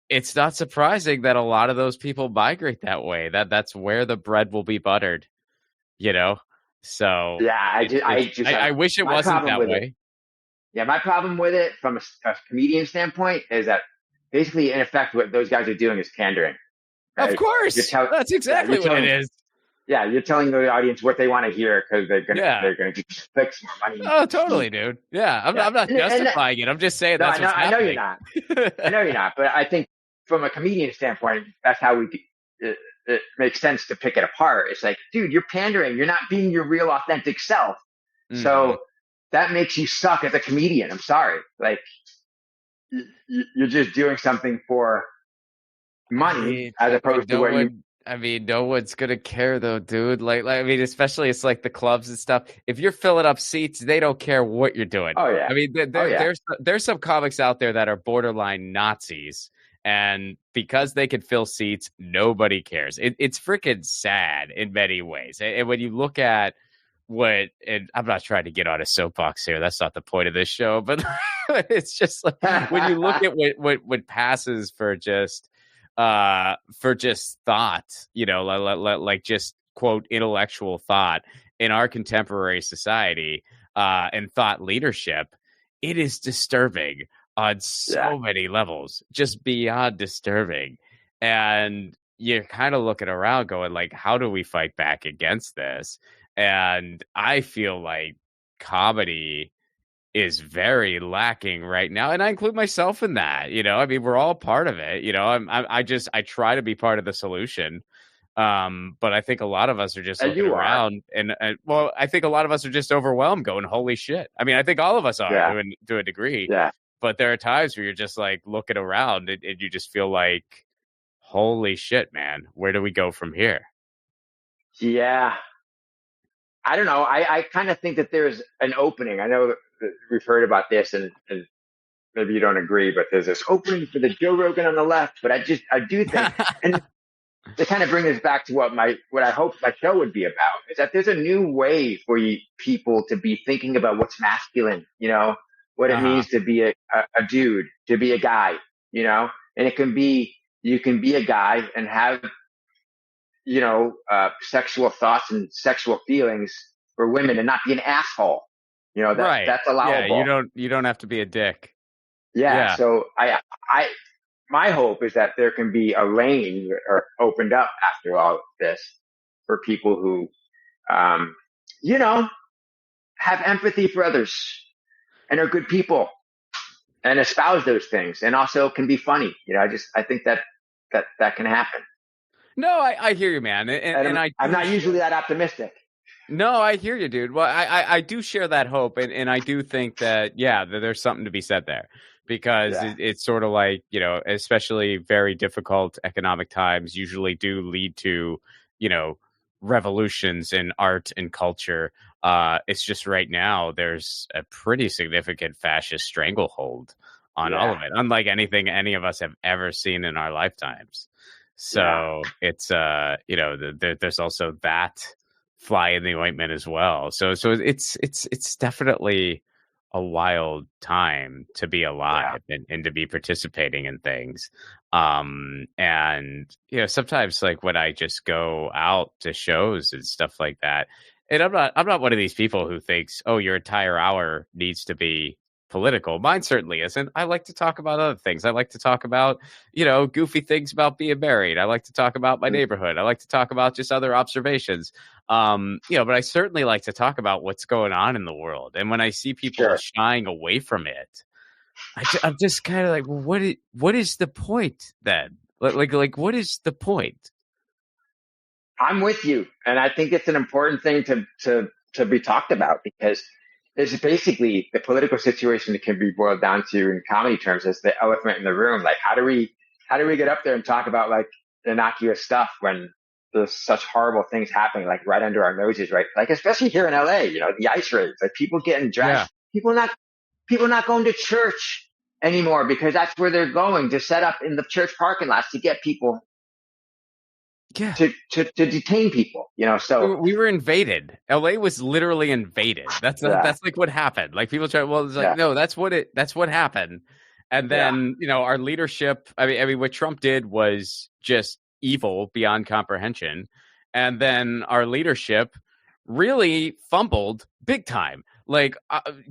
it's not surprising that a lot of those people migrate that way. That's where the bread will be buttered, So I wish it wasn't that way. Yeah, my problem with it from a comedian standpoint is that basically, in effect, what those guys are doing is pandering. Right? Of course, that's exactly what it is. Yeah, you're telling the audience what they want to hear because they're gonna just click more money. Oh, totally, dude. Yeah, I'm not justifying it. I'm just saying that's what's happening. I know you're not. I know you're not. But I think from a comedian standpoint, that's how it makes sense to pick it apart. It's like, dude, you're pandering. You're not being your real, authentic self. Mm-hmm. So that makes you suck as a comedian. I'm sorry. Like, you're just doing something for money as opposed to what you. No one's gonna care though, dude. Especially it's like the clubs and stuff. If you're filling up seats, they don't care what you're doing. Oh yeah. There's some comics out there that are borderline Nazis, and because they can fill seats, nobody cares. It's freaking sad in many ways. And when you look at and I'm not trying to get on a soapbox here. That's not the point of this show. But it's just like when you look at what passes for just thought, like just quote intellectual thought in our contemporary society, and thought leadership, it is disturbing on so many levels, just beyond disturbing. And you're kind of looking around going like, how do we fight back against this? And I feel like comedy is very lacking right now, and I include myself in that. We're all part of it. I try to be part of the solution, But I think a lot of us are just looking you around, and well, I think a lot of us are just overwhelmed, going, "Holy shit!" I mean, I think all of us are to a degree. Yeah. But there are times where you're just like looking around, and you just feel like, "Holy shit, man! Where do we go from here?" Yeah. I don't know. I kind of think that there's an opening. I know that we've heard about this, and maybe you don't agree, but there's this opening for the Joe Rogan on the left. But I do think, and to kind of bring this back to what I hope my show would be about, is that there's a new way for people to be thinking about what's masculine, what it means to be a dude, to be a guy, and you can be a guy and have, sexual thoughts and sexual feelings for women and not be an asshole. Right. That's allowable. Yeah, you don't have to be a dick. Yeah. So my hope is that there can be a lane or opened up after all of this for people who, have empathy for others and are good people and espouse those things and also can be funny. I think that can happen. No, I hear you, man. And I'm not usually that optimistic. No, I hear you, dude. Well, I do share that hope. And I do think that there's something to be said there. Because it's sort of like, especially very difficult economic times usually do lead to, revolutions in art and culture. It's just right now there's a pretty significant fascist stranglehold on all of it, unlike anything any of us have ever seen in our lifetimes. So it's, there's also that fly in the ointment as well. So it's definitely a wild time to be alive and to be participating in things. And sometimes like when I just go out to shows and stuff like that, and I'm not one of these people who thinks, oh, your entire hour needs to be political. Mine certainly isn't. I like to talk about other things. I like to talk about, goofy things about being married. I like to talk about my neighborhood. I like to talk about just other observations. But I certainly like to talk about what's going on in the world. And when I see people shying away from it, I'm just kind of like, well, what is the point then? Like, what is the point? I'm with you. And I think it's an important thing to be talked about, because it's basically the political situation that can be boiled down to in comedy terms as the elephant in the room. Like, how do we get up there and talk about like innocuous stuff when there's such horrible things happening, like right under our noses, right? Like, especially here in LA, the ICE raids, like people getting dressed, people not going to church anymore because that's where they're going to set up in the church parking lots to get people. To detain people, so we were invaded. LA was literally invaded. That's like what happened. Like people try. Well, it's like, no, that's what happened. And then, our leadership, I mean, what Trump did was just evil beyond comprehension. And then our leadership really fumbled big time. Like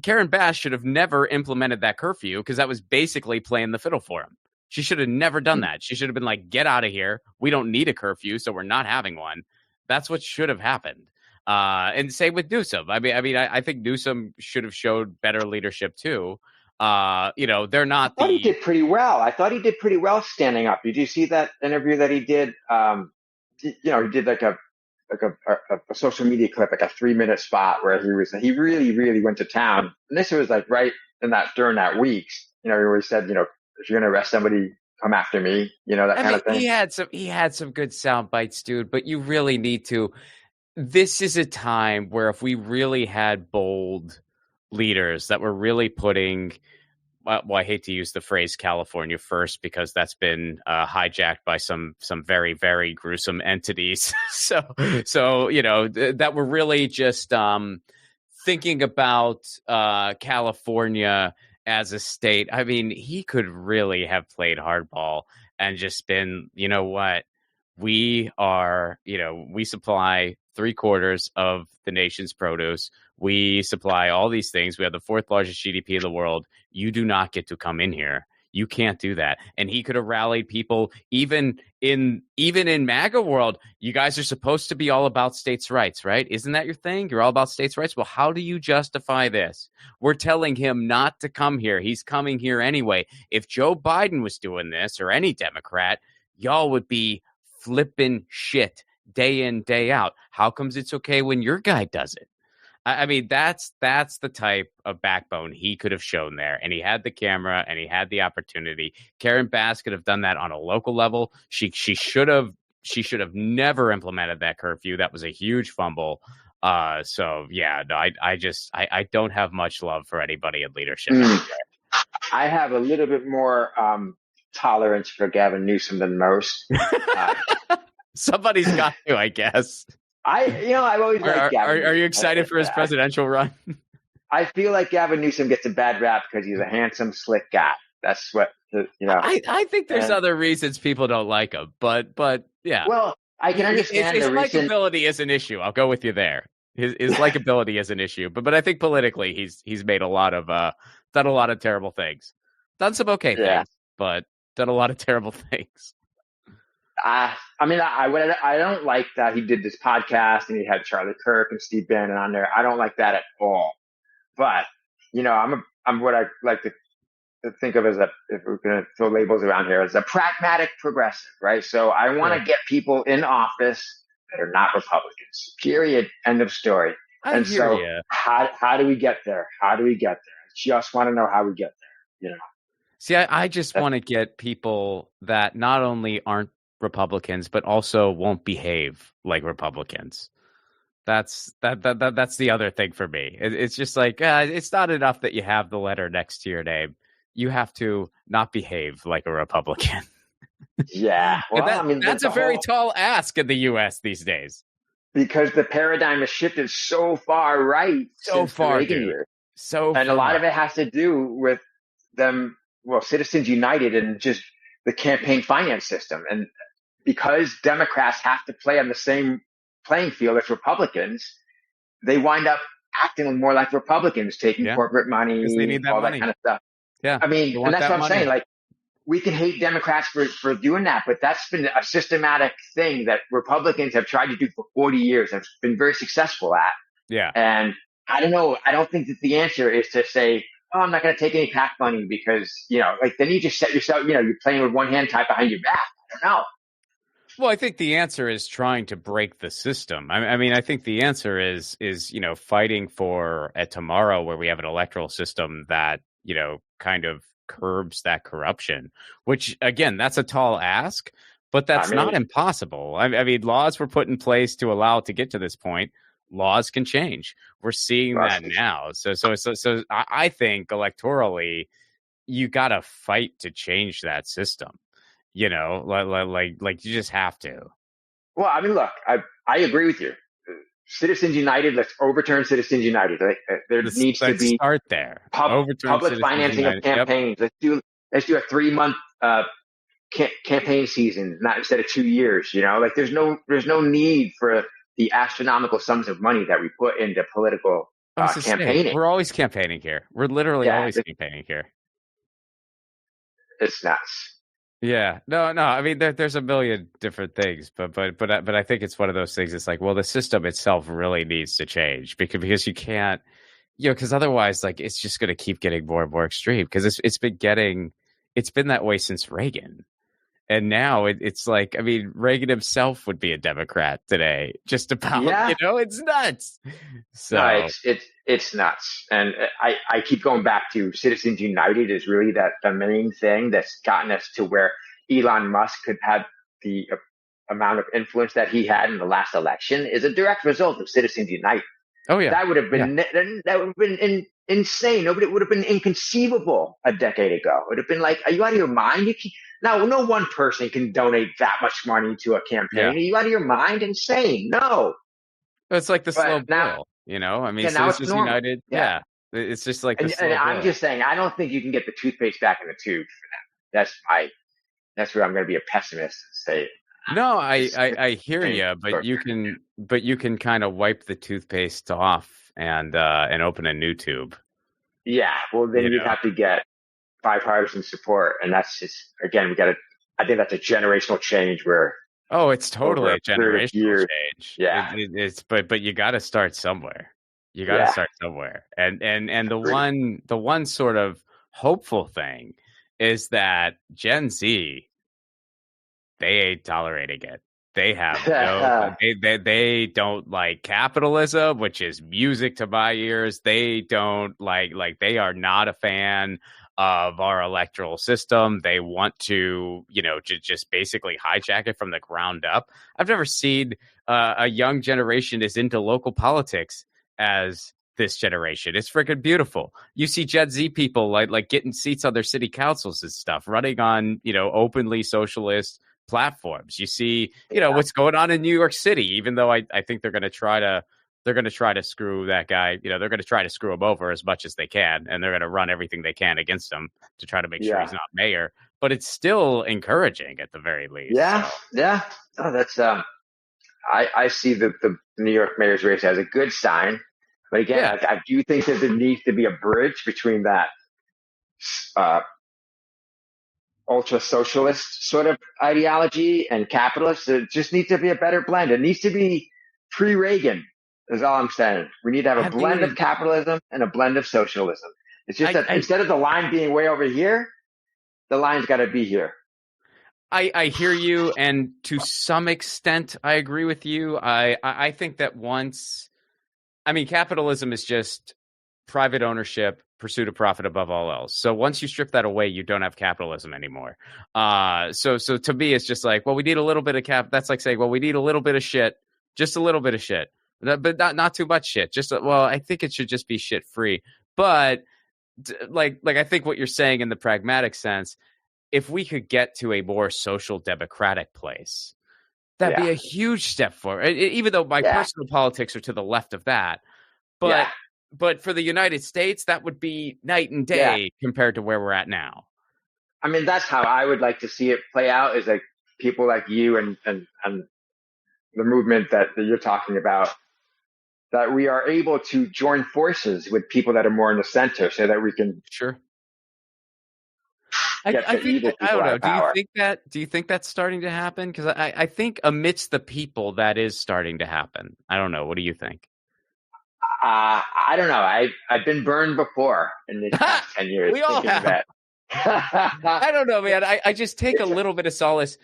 Karen Bass should have never implemented that curfew because that was basically playing the fiddle for him. She should have never done that. She should have been like, get out of here. We don't need a curfew, so we're not having one. That's what should have happened. And same with Newsom. I think Newsom should have showed better leadership too. They're not. He did pretty well. I thought he did pretty well standing up. Did you see that interview that he did? He did like a social media clip, like a 3-minute spot where he really, really went to town. And this was like right during that week, where he said, if you're going to arrest somebody, come after me, that kind of thing. He had some good sound bites, dude, but you really need to. This is a time where if we really had bold leaders that were really putting, well, I hate to use the phrase California first because that's been hijacked by some very, very gruesome entities. so that we're really just thinking about California as a state. I mean, he could really have played hardball and just been, what? We are, we supply 3/4 of the nation's produce. We supply all these things. We have the 4th largest GDP in the world. You do not get to come in here. You can't do that. And he could have rallied people even in MAGA world. You guys are supposed to be all about states' rights, right? Isn't that your thing? You're all about states' rights. Well, how do you justify this? We're telling him not to come here. He's coming here anyway. If Joe Biden was doing this or any Democrat, y'all would be flipping shit day in, day out. How comes it's okay when your guy does it? I mean, that's the type of backbone he could have shown there. And he had the camera and he had the opportunity. Karen Bass could have done that on a local level. She should have never implemented that curfew. That was a huge fumble. So yeah, no, I don't have much love for anybody in leadership. I have a little bit more tolerance for Gavin Newsom than most. Somebody's got to, I guess. I've always liked Gavin. Are you excited for his presidential run? I feel like Gavin Newsom gets a bad rap because he's a handsome, slick guy. That's what, I think there's other reasons people don't like him, but yeah. Well, I can understand his likability is an issue. I'll go with you there. His likability is an issue, but I think politically he's made a lot of done a lot of terrible things, done some okay things, but done a lot of terrible things. I mean, I don't like that he did this podcast and he had Charlie Kirk and Steve Bannon on there. I don't like that at all. But I'm what I like to think of as if we're going to throw labels around here, as a pragmatic progressive, right? So I want to get people in office that are not Republicans. Period. End of story. How do we get there? How do we get there? I just want to know how we get there. See, I just want to get people that not only aren't Republicans, but also won't behave like Republicans. That's the other thing for me. It's just like, it's not enough that you have the letter next to your name. You have to not behave like a Republican. Yeah. Well, that's a very tall ask in the U.S. these days. Because the paradigm has shifted so far right. So far, dude. And a lot of it has to do with them, Citizens United and just the campaign finance system. And because Democrats have to play on the same playing field as Republicans, they wind up acting more like Republicans, taking corporate money, they need that all money. that kind of stuff. Yeah. I mean, and that's what I'm saying. Like, we can hate Democrats for doing that, but that's been a systematic thing that Republicans have tried to do for 40 years. Have been very successful at. Yeah. And I don't know. I don't think that the answer is to say, oh, I'm not going to take any PAC money because, then you just set yourself, you're playing with one hand tied behind your back. I don't know. Well, I think the answer is trying to break the system. I mean, I think the answer is fighting for a tomorrow where we have an electoral system that, kind of curbs that corruption, which, again, that's a tall ask, but that's not impossible. I mean, laws were put in place to allow it to get to this point. Laws can change. We're seeing that now. So I think electorally, you got to fight to change that system. Like you just have to. Well, I mean, look, I agree with you. Citizens United, let's overturn Citizens United. There needs to be start there. Public financing of campaigns. Yep. Let's do a 3-month campaign season, not instead of 2 years. There's no need for the astronomical sums of money that we put into political campaigning. We're always campaigning here. We're literally always campaigning here. It's nuts. Yeah, no. I mean, there's a million different things, but I think it's one of those things. It's like, well, the system itself really needs to change because you can't, because otherwise, like, it's just going to keep getting more and more extreme. Because it's been that way since Reagan, and now it's like, I mean, Reagan himself would be a Democrat today, just about. Yeah. It's nuts. So no, it's nuts, and I keep going back to Citizens United is really the main thing that's gotten us to where Elon Musk could have the amount of influence that he had in the last election is a direct result of Citizens United. Oh yeah, that would have been insane. Nobody would have been inconceivable a decade ago. It would have been like, are you out of your mind? Now, no one person can donate that much money to a campaign. Yeah. Are you out of your mind? Insane. No. It's like the slow boil. I mean, Citizens United. Yeah. It's just like and I'm just saying, I don't think you can get the toothpaste back in the tube for that. That's where I'm going to be a pessimist and say. No, I hear you, but you can kind of wipe the toothpaste off and open a new tube. Yeah, well, then you'd have to get bipartisan support, and that's just, again, I think that's a generational change where. Oh, it's totally a generational change. Yeah, but you got to start somewhere. You got to start somewhere, and the one sort of hopeful thing is that Gen Z, they ain't tolerating it. They have no, they don't like capitalism, which is music to my ears. They don't like they are not a fan of our electoral system. They want to, just basically hijack it from the ground up. I've never seen a young generation as into local politics as this generation. It's freaking beautiful. You see Gen Z people like getting seats on their city councils and stuff, running on, openly socialist platforms. You see, what's going on in New York City, even though I think they're going to try to screw that guy. They're going to try to screw him over as much as they can, and they're going to run everything they can against him to try to make sure he's not mayor. But it's still encouraging at the very least. Yeah, so. yeah. Oh, that's I see the New York mayor's race as a good sign. But again, I do think that there needs to be a bridge between that ultra socialist sort of ideology and capitalist. It just needs to be a better blend. It needs to be pre-Reagan is all I'm saying. We need to have a blend of capitalism and a blend of socialism. It's just that instead of the line being way over here, the line's got to be here. I hear you, and to some extent, I agree with you. I think that capitalism is just private ownership, pursuit of profit above all else. So once you strip that away, you don't have capitalism anymore. So to me, it's just like, well, we need a little bit of That's like saying, well, we need a little bit of shit, just a little bit of shit, but not too much shit. I think it should just be shit free. But like I think what you're saying in the pragmatic sense, if we could get to a more social democratic place, that'd be a huge step forward. Even though my personal politics are to the left of that, but for the United States, that would be night and day compared to where we're at now. I mean, that's how I would like to see it play out, is like people like you and the movement that you're talking about, that we are able to join forces with people that are more in the center so that we can I don't know. Do you think that's starting to happen? Because I think amidst the people that is starting to happen. I don't know. What do you think? I don't know. I've been burned before in the past 10 years. We all have. I don't know, man. I just take a little bit of solace.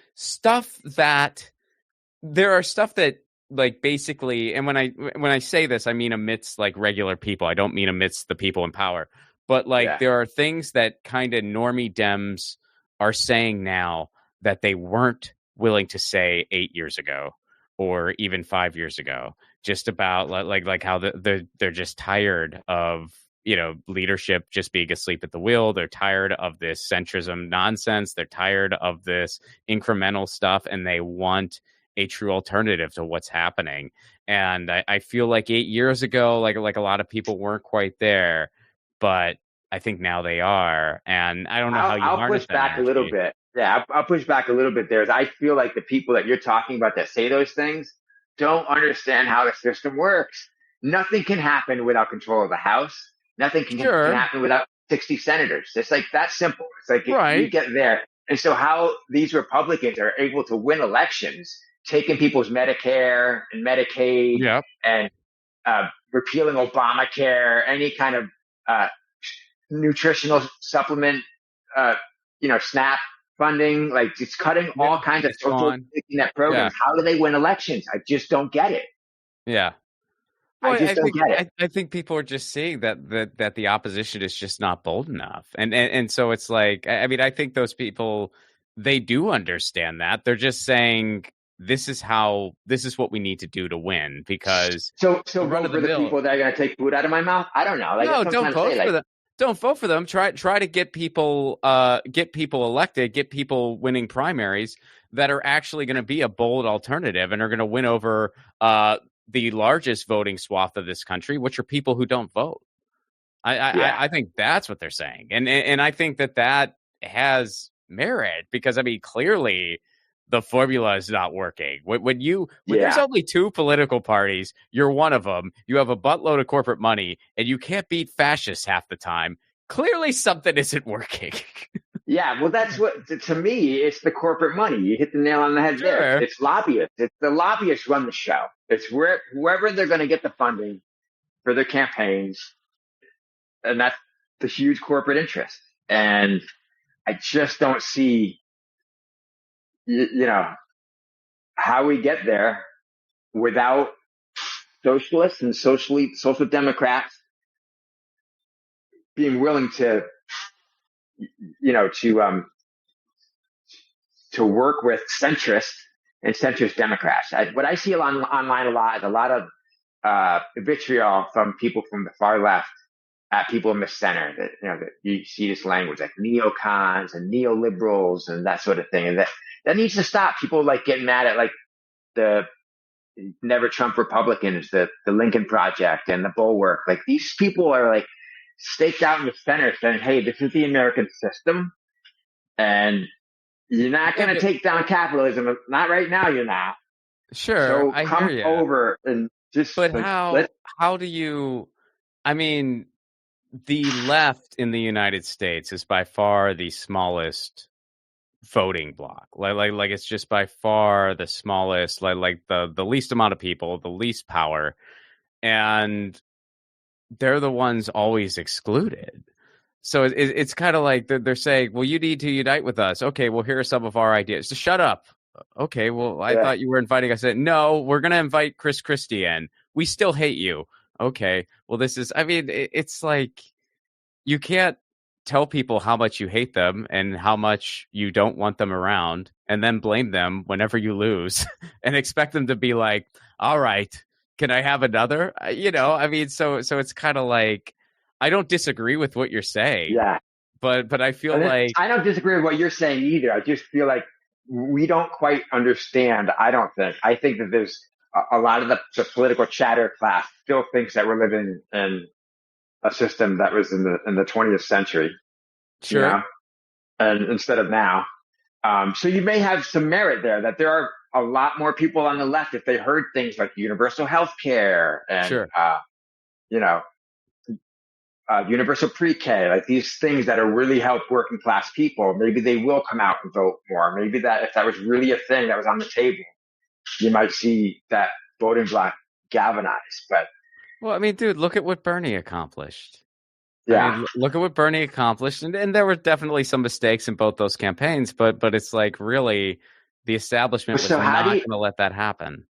There are stuff that like basically, and when I say this, I mean amidst like regular people. I don't mean amidst the people in power. But there are things that kind of normie Dems are saying now that they weren't willing to say 8 years ago or even 5 years ago. Just about like how they're just tired of leadership just being asleep at the wheel. They're tired of this centrism nonsense. They're tired of this incremental stuff, and they want a true alternative to what's happening. And I feel like 8 years ago, like a lot of people weren't quite there. But I think now they are, and I don't know how you I'll push back a little bit. Yeah, I'll push back a little bit there. I feel like the people that you're talking about that say those things don't understand how the system works. Nothing can happen without control of the House. Nothing can happen without 60 senators. It's like that simple. It's like you get there. And so how these Republicans are able to win elections, taking people's Medicare and Medicaid and repealing Obamacare, any kind of nutritional supplement, SNAP funding, like it's cutting all kinds of social net programs. How do they win elections? I just don't get it. Yeah. Well, I just don't get it. I think people are just seeing that the opposition is just not bold enough. And so it's like, I mean, I think those people, they do understand that. They're just saying, this is what we need to do to win, because so vote for the people that are going to take food out of my mouth. I don't know. No, don't vote for them. Don't vote for them. Try to get people elected, get people winning primaries that are actually going to be a bold alternative and are going to win over the largest voting swath of this country, which are people who don't vote. I think that's what they're saying, and I think that has merit, because I mean, clearly the formula is not working. When there's only two political parties, you're one of them, you have a buttload of corporate money, and you can't beat fascists half the time. Clearly something isn't working. Yeah, well, that's what, to me, it's the corporate money. You hit the nail on the head there. It's lobbyists. It's the lobbyists run the show. It's whoever they're going to get the funding for their campaigns, and that's the huge corporate interest. And I just don't see, how we get there without socialists and social democrats being willing to, to work with centrist and centrist Democrats. What I see online a lot is a lot of vitriol from people from the far left at people in the center. That you see this language like neocons and neoliberals and that sort of thing, and that needs to stop. People like getting mad at like the Never Trump Republicans, the Lincoln Project, and the Bulwark. Like these people are like staked out in the center, saying, "Hey, this is the American system, and you're not going to take down capitalism. Not right now. You're not. Sure, so I come hear you. over and just." But how do you? I mean, the left in the United States is by far the smallest voting bloc. Like it's just by far the smallest. Like the least amount of people, the least power, and they're the ones always excluded. So it's kind of like they're saying, well, you need to unite with us. Okay, well, here are some of our ideas. So shut up. Okay, well, I thought you were inviting us in. No, we're going to invite Chris Christie in. We still hate you. Okay, well, this is, I mean, it's like you can't tell people how much you hate them and how much you don't want them around and then blame them whenever you lose and expect them to be like, all right, can I have another? I mean, so it's kind of like, I don't disagree with what you're saying. Yeah. But I feel like I don't disagree with what you're saying either. I just feel like we don't quite understand. I think that there's a lot of the political chatter class still thinks that we're living in a system that was in the 20th century. Sure. And instead of now. So you may have some merit there that there are a lot more people on the left if they heard things like universal health care and, sure. Universal pre-K, like these things that are really help working class people. Maybe they will come out and vote more. Maybe that if that was really a thing that was on the table, you might see that voting bloc galvanize. But well, I mean, dude, look at what Bernie accomplished. Yeah, I mean, look at what Bernie accomplished, and there were definitely some mistakes in both those campaigns. But it's like really the establishment was not going to let that happen.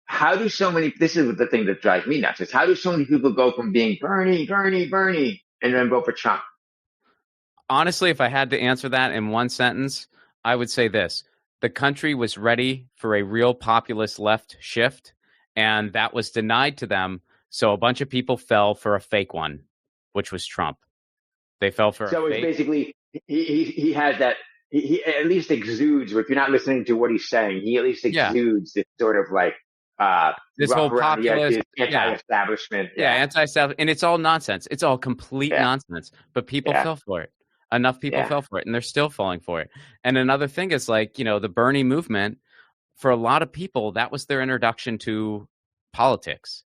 How do so many? This is the thing that drives me nuts. Is how do so many people go from being Bernie, and then vote for Trump? Honestly, if I had to answer that in one sentence, I would say this: the country was ready for a real populist left shift, and that was denied to them. So a bunch of people fell for a fake one, which was Trump. They fell for. So it's basically he has that. He at least exudes. If you're not listening to what he's saying, he at least exudes this sort of like. This whole populist anti-establishment, anti-establishment, and it's all nonsense. It's all complete nonsense. But people fell for it. Enough people fell for it, and they're still falling for it. And another thing is like the Bernie movement. For a lot of people, that was their introduction to politics.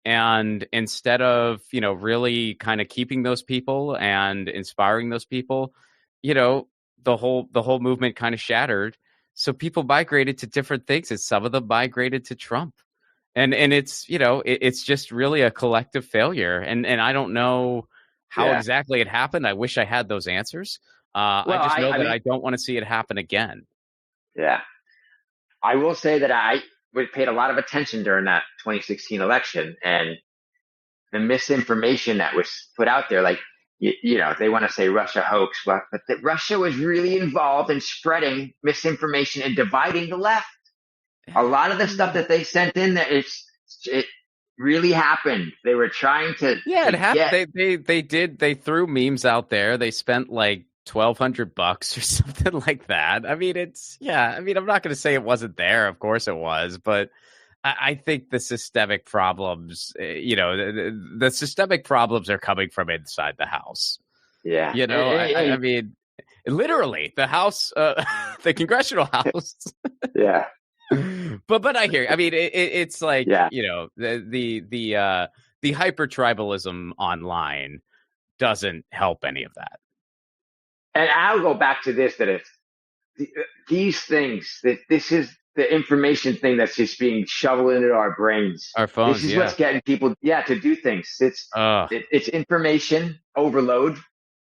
And instead of really kind of keeping those people and inspiring those people, the whole movement kind of shattered. So people migrated to different things, and some of them migrated to Trump, and it's it's just really a collective failure, and I don't know how exactly it happened. I wish I had those answers. I just know that I don't want to see it happen again. Yeah, I will say that I paid a lot of attention during that 2016 election, and the misinformation that was put out there, like. They want to say Russia hoax, but that Russia was really involved in spreading misinformation and dividing the left. A lot of the stuff that they sent in there, it really happened. They were trying to. Yeah, it happened. They did. They threw memes out there. They spent like $1,200 or something like that. I mean, I'm not going to say it wasn't there. Of course it was, but. I think the systemic problems, the systemic problems are coming from inside the House. Yeah. I mean, literally the House, the Congressional House. Yeah. But I hear, I mean, it's like, the hyper tribalism online doesn't help any of that. And I'll go back to this, that it's these things, that this is, the information thing that's just being shoveled into our brains. Our phones, this is what's getting people, to do things. It's information overload,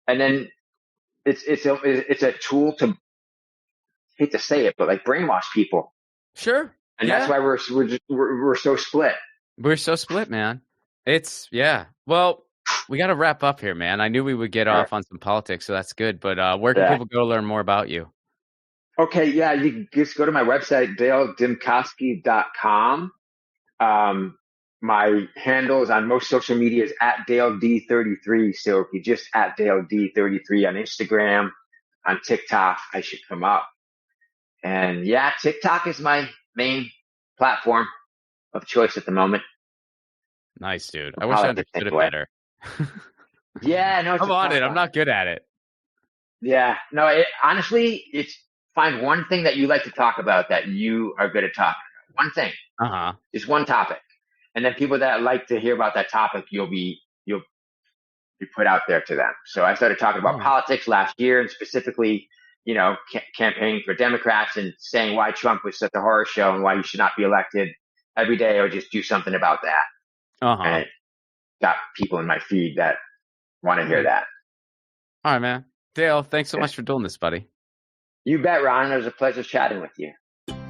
and then it's a tool to, hate to say it, but like brainwash people. Sure. And that's why we're so split. We're so split, man. Well, we got to wrap up here, man. I knew we would get off on some politics, so that's good. But where can people go to learn more about you? Okay, yeah, you can just go to my website, DaleDymkoski.com. My handles on most social media is @DaleD33. So if you just @DaleD33 on Instagram, on TikTok, I should come up. And yeah, TikTok is my main platform of choice at the moment. Nice, dude. I wish I understood it better. Yeah, no, I'm on it. I'm not good at it. Yeah, no, honestly, it's find one thing that you like to talk about that you are good at talking about. One thing. Just one topic. And then people that like to hear about that topic, you'll be put out there to them. So I started talking about politics last year, and specifically, campaigning for Democrats and saying why Trump was such a horror show and why he should not be elected. Every day I would just do something about that. And it got people in my feed that want to hear that. All right, man. Dale, thanks so much for doing this, buddy. You bet, Ron. It was a pleasure chatting with you.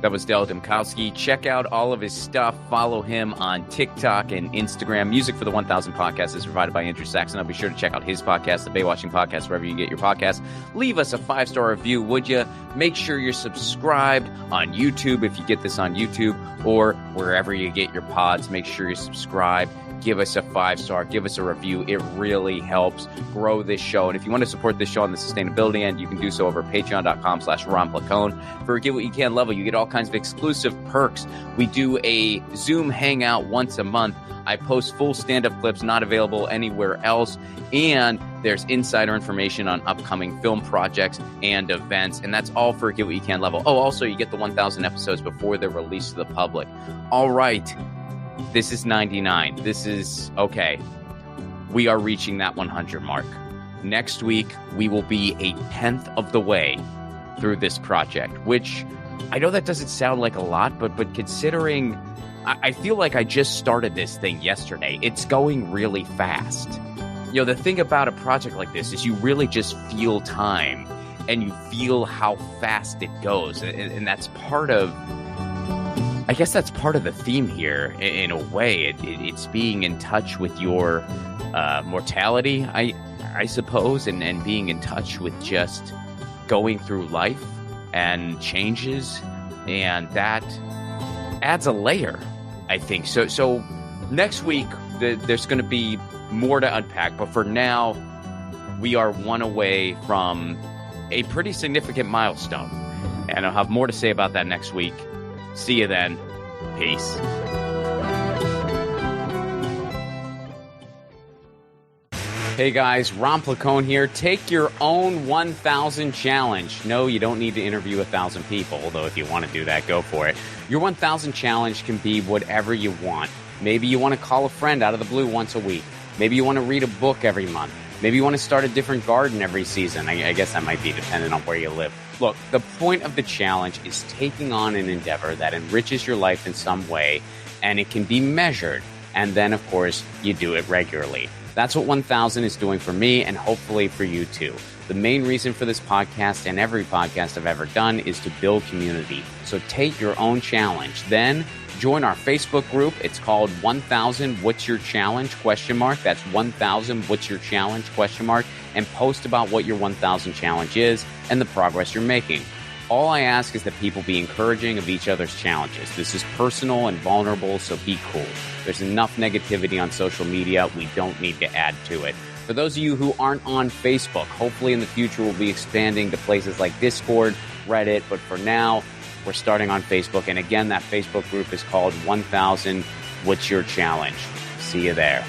That was Dale Dymkoski. Check out all of his stuff. Follow him on TikTok and Instagram. Music for the 1000 Podcast is provided by Andrew Saxon. I'll be sure to check out his podcast, the Baywatching Podcast, wherever you get your podcast. Leave us a 5-star review, would you? Make sure you're subscribed on YouTube if you get this on YouTube, or wherever you get your pods. Make sure you're subscribed. Give us a 5-star. Give us a review. It really helps grow this show. And if you want to support this show on the sustainability end, you can do so over patreon.com/Ron Placone. For a Get What You Can level, you get all kinds of exclusive perks. We do a Zoom hangout once a month. I post full stand-up clips not available anywhere else. And there's insider information on upcoming film projects and events. And that's all for a Get What You Can level. Oh, also, you get the 1000 episodes before they're released to the public. All right. This is 99. This is okay. We are reaching that 100 mark. Next week, we will be a 10th of the way through this project, which I know that doesn't sound like a lot, but considering I feel like I just started this thing yesterday. It's going really fast. The thing about a project like this is you really just feel time and you feel how fast it goes. And that's part of, I guess that's part of the theme here in a way. It's being in touch with your mortality, I suppose, and being in touch with just going through life and changes. And that adds a layer, I think. So next week, there's going to be more to unpack. But for now, we are one away from a pretty significant milestone. And I'll have more to say about that next week. See you then. Peace. Hey guys, Ron Placone here. Take your own 1000 challenge. No, you don't need to interview 1,000 people, although if you want to do that, go for it. Your 1000 challenge can be whatever you want. Maybe you want to call a friend out of the blue once a week. Maybe you want to read a book every month. Maybe you want to start a different garden every season. I guess that might be dependent on where you live. Look, the point of the challenge is taking on an endeavor that enriches your life in some way, and it can be measured. And then, of course, you do it regularly. That's what 1000 is doing for me, and hopefully for you too. The main reason for this podcast and every podcast I've ever done is to build community. So take your own challenge. Then join our Facebook group. It's called 1000 What's Your Challenge? ? That's 1000 What's Your Challenge ? And post about what your 1000 challenge is and the progress you're making. All I ask is that people be encouraging of each other's challenges. This is personal and vulnerable, so be cool. There's enough negativity on social media. We don't need to add to it. For those of you who aren't on Facebook, hopefully in the future we'll be expanding to places like Discord, Reddit, but for now, we're starting on Facebook. And again, that Facebook group is called 1000 What's Your Challenge? See you there.